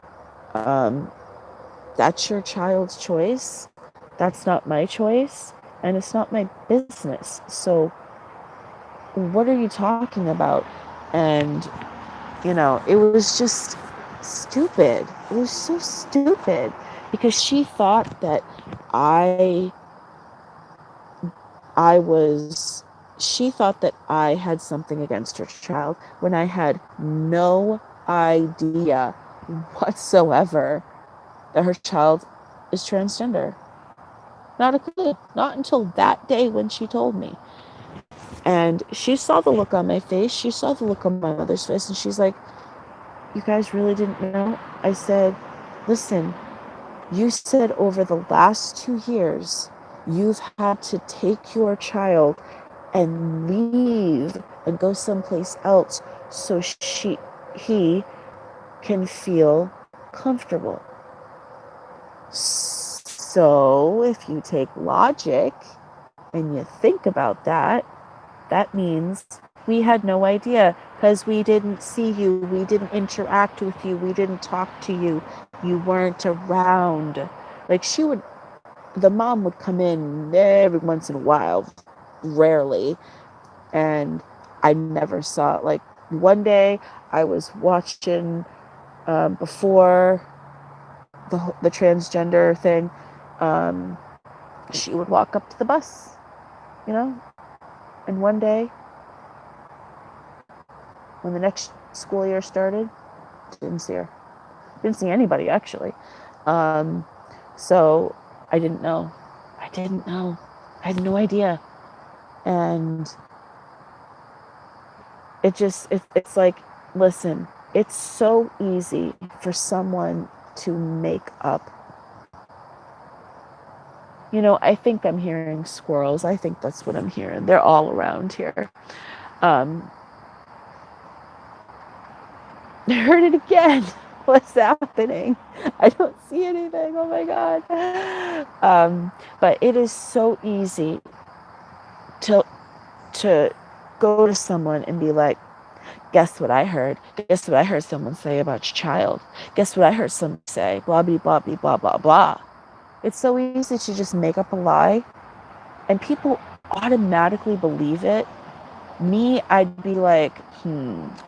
that's your child's choice. That's not my choice, and it's not my business. So what are you talking about? And, you know, it was just stupid. It was so stupid because she thought that she thought that I had something against her child when I had no idea whatsoever that her child is transgender. Not a clue. Not until that day when she told me. And she saw the look on my face. She saw the look on my mother's face. And she's like, you guys really didn't know? I said, listen, you said over the last 2 years, you've had to take your child and leave and go someplace else so he can feel comfortable. So if you take logic and you think about that, that means we had no idea because we didn't see you, we didn't interact with you, we didn't talk to you, you weren't around. Like the mom would come in every once in a while, rarely, and I never saw it. Like one day I was watching before the transgender thing, she would walk up to the bus, you know, and one day when the next school year started, didn't see her. Didn't see anybody, actually. So I didn't know. I had no idea. And it's like, listen, it's so easy for someone to make up. You know, I think I'm hearing squirrels. I think that's what I'm hearing. They're all around here. I heard it again. What's happening? I don't see anything. Oh my God. But it is so easy to go to someone and be like, guess what I heard? Guess what I heard someone say about your child? Guess what I heard someone say? Blah, blah, blah, blah, blah, blah, blah. It's so easy to just make up a lie, and people automatically believe it. Me, I'd be like,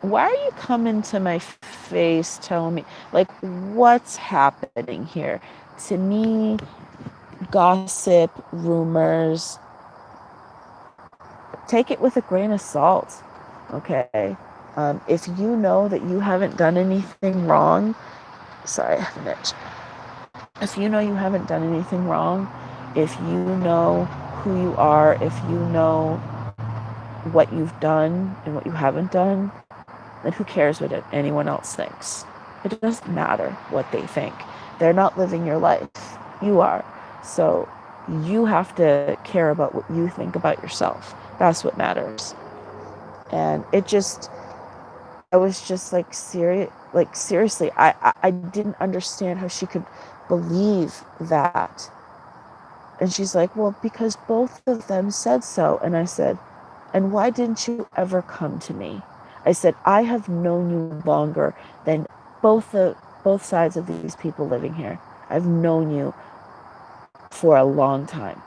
why are you coming to my face telling me, like, what's happening here? To me, gossip, rumors, take it with a grain of salt, okay? If you know that you haven't done anything wrong, sorry, I have an itch. If you know you haven't done anything wrong, if you know who you are, if you know what you've done and what you haven't done, then who cares what anyone else thinks? It doesn't matter what they think. They're not living your life. You are. So you have to care about what you think about yourself. That's what matters. And I was just like seriously, I didn't understand how she could believe that. And she's like, well, because both of them said so. And I said, and why didn't you ever come to me? I said, I have known you longer than both sides of these people living here. I've known you for a long time.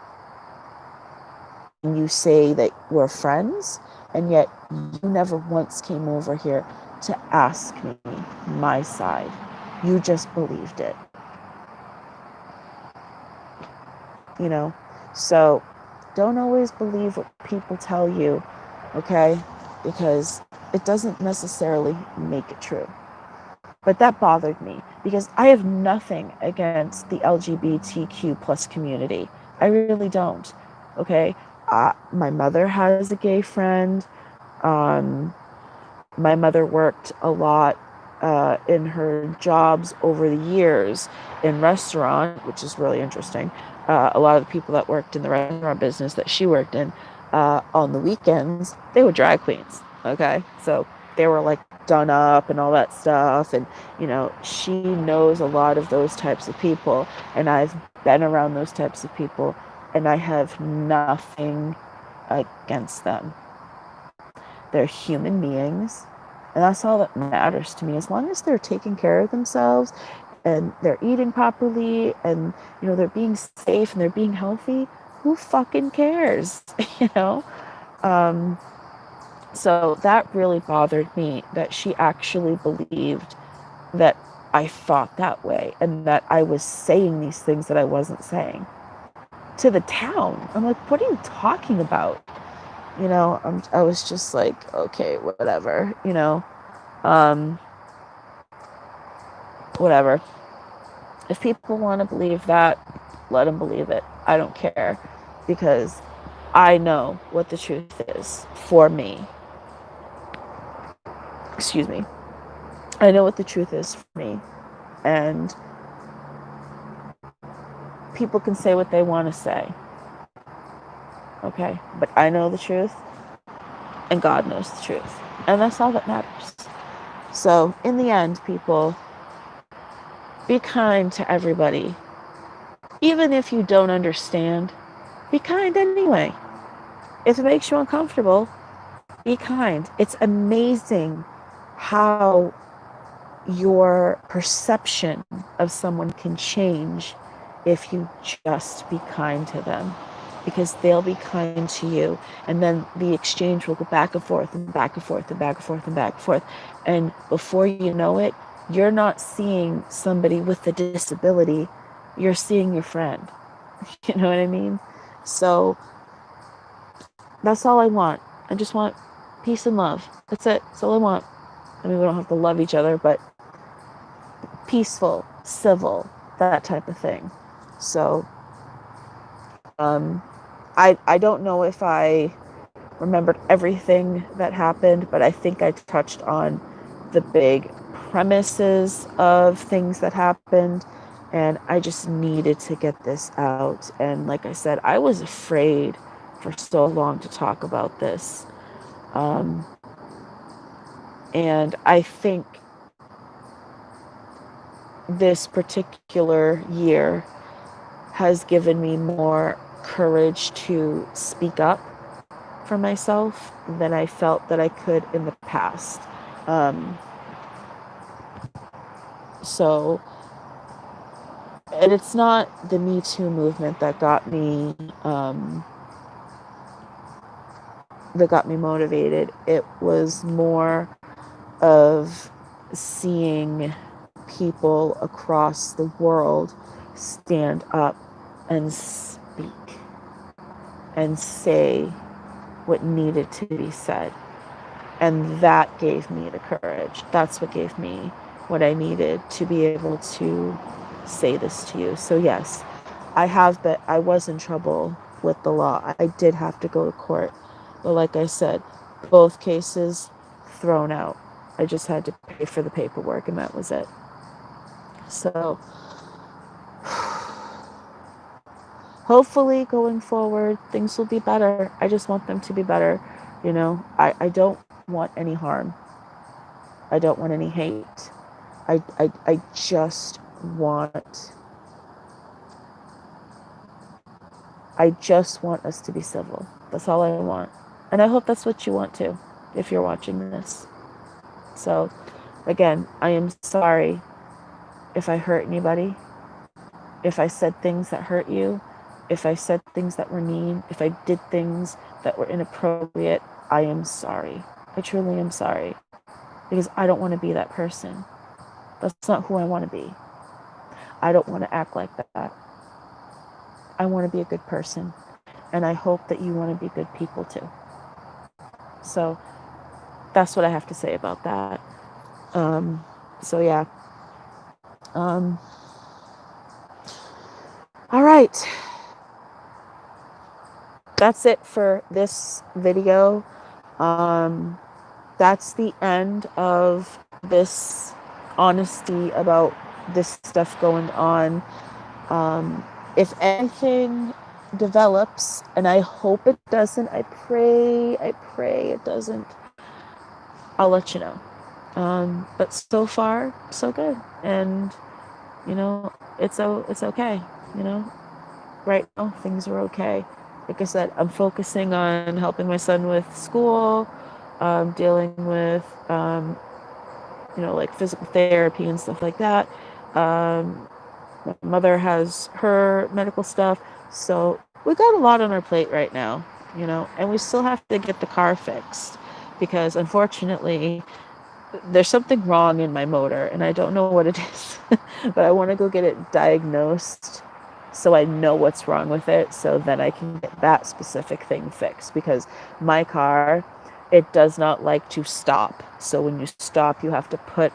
And you say that we're friends, and yet you never once came over here to ask me my side. You just believed it. You know? So don't always believe what people tell you, okay? Because it doesn't necessarily make it true. But that bothered me because I have nothing against the LGBTQ plus community. I really don't. Okay. My mother has a gay friend. My mother worked a lot in her jobs over the years in restaurant, which is really interesting. A lot of the people that worked in the restaurant business that she worked in on the weekends, they were drag queens. Okay. So they were like done up and all that stuff. And, you know, she knows a lot of those types of people. And I've been around those types of people and I have nothing against them. They're human beings. And that's all that matters to me. As long as they're taking care of themselves and they're eating properly and, you know, they're being safe and they're being healthy, who fucking cares? You know? So that really bothered me that she actually believed that I thought that way and that I was saying these things that I wasn't saying to the town. I'm like, what are you talking about? You know, I was just like, okay, whatever, you know, whatever. If people want to believe that, let them believe it. I don't care because I know what the truth is for me. Excuse me. I know what the truth is for me. And people can say what they want to say. Okay? But I know the truth. And God knows the truth. And that's all that matters. So, in the end, people, be kind to everybody. Even if you don't understand, be kind anyway. If it makes you uncomfortable, be kind. It's amazing how your perception of someone can change if you just be kind to them, because they'll be kind to you, and then the exchange will go back and forth and back and forth and back and forth and back and forth, and before you know it, you're not seeing somebody with a disability, you're seeing your friend. You know what I mean? So that's all I want. I just want peace and love. That's it. That's all I want. I mean, we don't have to love each other, but peaceful, civil, that type of thing. So, I don't know if I remembered everything that happened, but I think I touched on the big premises of things that happened, and I just needed to get this out. And like I said, I was afraid for so long to talk about this. And I think this particular year has given me more courage to speak up for myself than I felt that I could in the past. So, and it's not the Me Too movement that got me motivated. It was more of seeing people across the world stand up and speak and say what needed to be said. And that gave me the courage. That's what gave me what I needed to be able to say this to you. So yes, I was in trouble with the law. I did have to go to court. But like I said, both cases thrown out. I just had to pay for the paperwork and that was it. So hopefully going forward, things will be better. I just want them to be better. I don't want any harm. I don't want any hate. I just want us to be civil. That's all I want. And I hope that's what you want too, if you're watching this. So, again, I am sorry if I hurt anybody, if I said things that hurt you, if I said things that were mean, if I did things that were inappropriate. I am sorry. I truly am sorry. Because I don't want to be that person. That's not who I want to be. I don't want to act like that. I want to be a good person. And I hope that you want to be good people too. So that's what I have to say about that. So yeah. All right. That's it for this video. That's the end of this honesty about this stuff going on. If anything develops, and I hope it doesn't, I pray it doesn't, I'll let you know. But so far, so good. And, it's okay. Right now, things are okay. Like I said, I'm focusing on helping my son with school, dealing with, like physical therapy and stuff like that. My mother has her medical stuff. So we got a lot on our plate right now, and we still have to get the car fixed because unfortunately there's something wrong in my motor and I don't know what it is, but I want to go get it diagnosed so I know what's wrong with it so then I can get that specific thing fixed because my car, it does not like to stop. So when you stop, you have to put,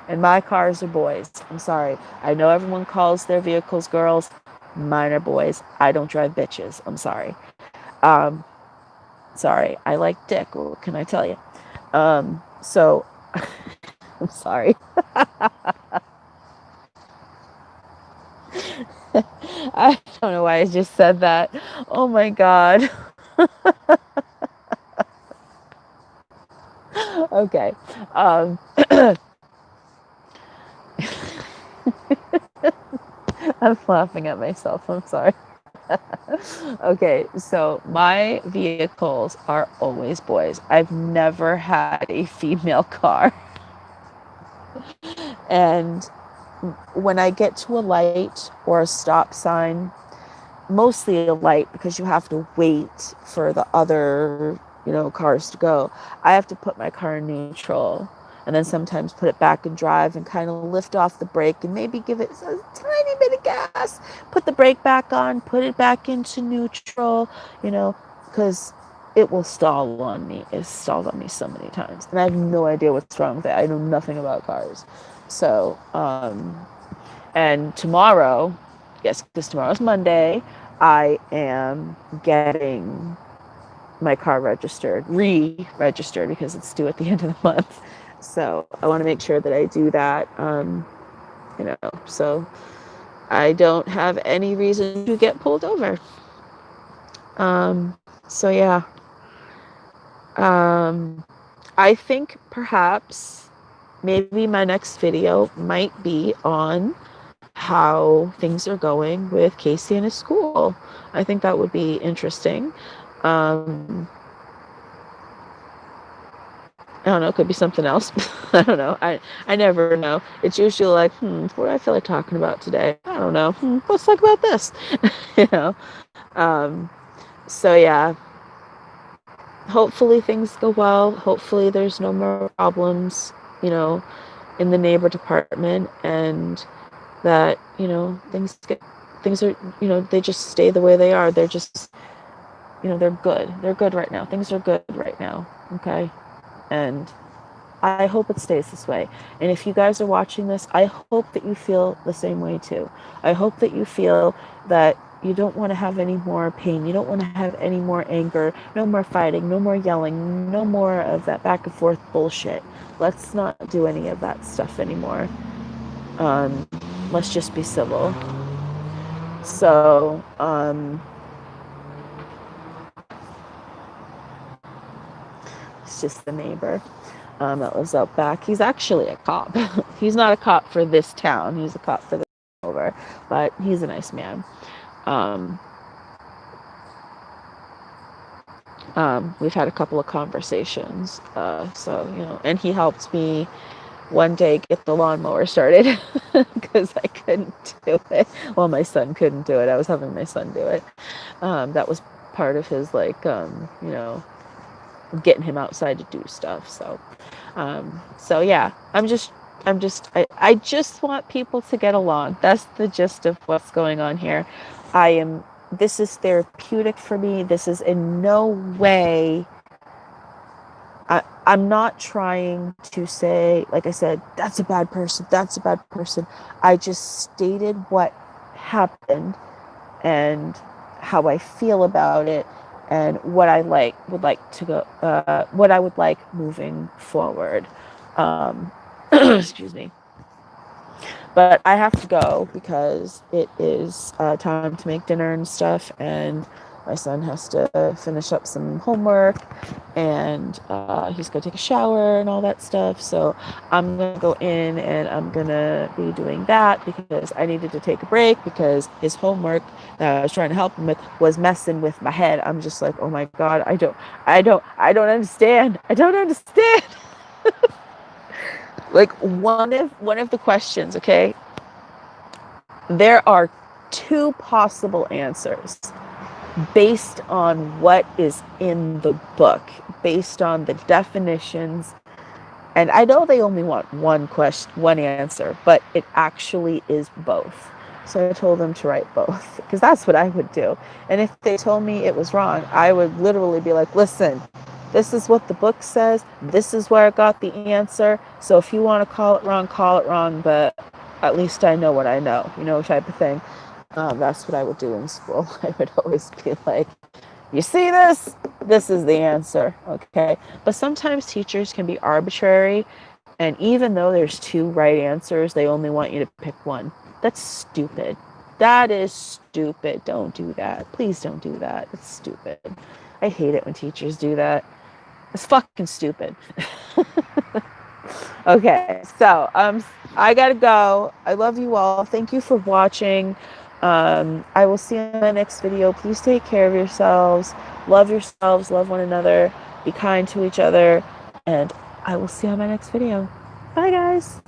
and my cars are boys. I'm sorry. I know everyone calls their vehicles girls. Mine are boys. I don't drive bitches. I'm sorry. Sorry. I like dick. What can I tell you? So I'm sorry. I don't know why I just said that. Oh my God. Okay. I'm laughing at myself. I'm sorry. Okay, so my vehicles are always boys. I've never had a female car. And when I get to a light or a stop sign, mostly a light because you have to wait for the other, cars to go, I have to put my car in neutral and then sometimes put it back in drive and kind of lift off the brake and maybe give it a tiny bit of gas, put the brake back on, put it back into neutral, because it will stall on me. It's stalled on me so many times and I have no idea what's wrong with it. I know nothing about cars. So, and tomorrow, yes, because tomorrow's Monday, I am getting my car re-registered because it's due at the end of the month. So I want to make sure that I do that, so I don't have any reason to get pulled over. So yeah. I think perhaps maybe my next video might be on how things are going with Casey and his school. I think that would be interesting. I don't know, it could be something else. I don't know. I never know. It's usually like, what do I feel like talking about today? I don't know. Let's talk about this. So yeah. Hopefully things go well. Hopefully there's no more problems, in the neighbor department and that, things are, they just stay the way they are. They're just, they're good. They're good right now. Things are good right now. Okay. And I hope it stays this way. And if you guys are watching this, I hope that you feel the same way too. I hope that you feel that you don't want to have any more pain. You don't want to have any more anger, no more fighting, no more yelling, no more of that back and forth bullshit. Let's not do any of that stuff anymore. Let's just be civil. So, it's just the neighbor that lives out back. He's actually a cop. He's not a cop for this town. He's a cop for the over, but he's a nice man. We've had a couple of conversations. So, you know, and he helped me one day get the lawnmower started because I couldn't do it. Well, my son couldn't do it. I was having my son do it. That was part of his, like, you know, getting him outside to do stuff. So, so yeah, I just want people to get along. That's the gist of what's going on here. This is therapeutic for me. This is in no way, I'm not trying to say, like I said, that's a bad person. That's a bad person. I just stated what happened and how I feel about it and what I would like to go, what I would like moving forward. Excuse me. But I have to go because it is time to make dinner and stuff, and my son has to finish up some homework, and he's going to take a shower and all that stuff. So I'm going to go in and I'm going to be doing that because I needed to take a break because his homework that I was trying to help him with was messing with my head. I'm just like, oh my God, I don't understand. I don't understand. Like one of the questions, okay? There are two possible answers based on what is in the book, based on the definitions. And I know they only want one answer, but it actually is both. So I told them to write both because that's what I would do. And if they told me it was wrong, I would literally be like, listen, this is what the book says. This is where I got the answer. So if you want to call it wrong, but at least I know what I know, you know, type of thing. That's what I would do in school. I would always be like, you see this? This is the answer, okay? But sometimes teachers can be arbitrary, and even though there's two right answers, they only want you to pick one. That's stupid. That is stupid. Don't do that. Please don't do that. It's stupid. I hate it when teachers do that. It's fucking stupid. Okay, so I gotta go. I love you all. Thank you for watching. I will see you in the next video. Please take care of yourselves. Love yourselves. Love one another. Be kind to each other. And I will see you on my next video. Bye, guys.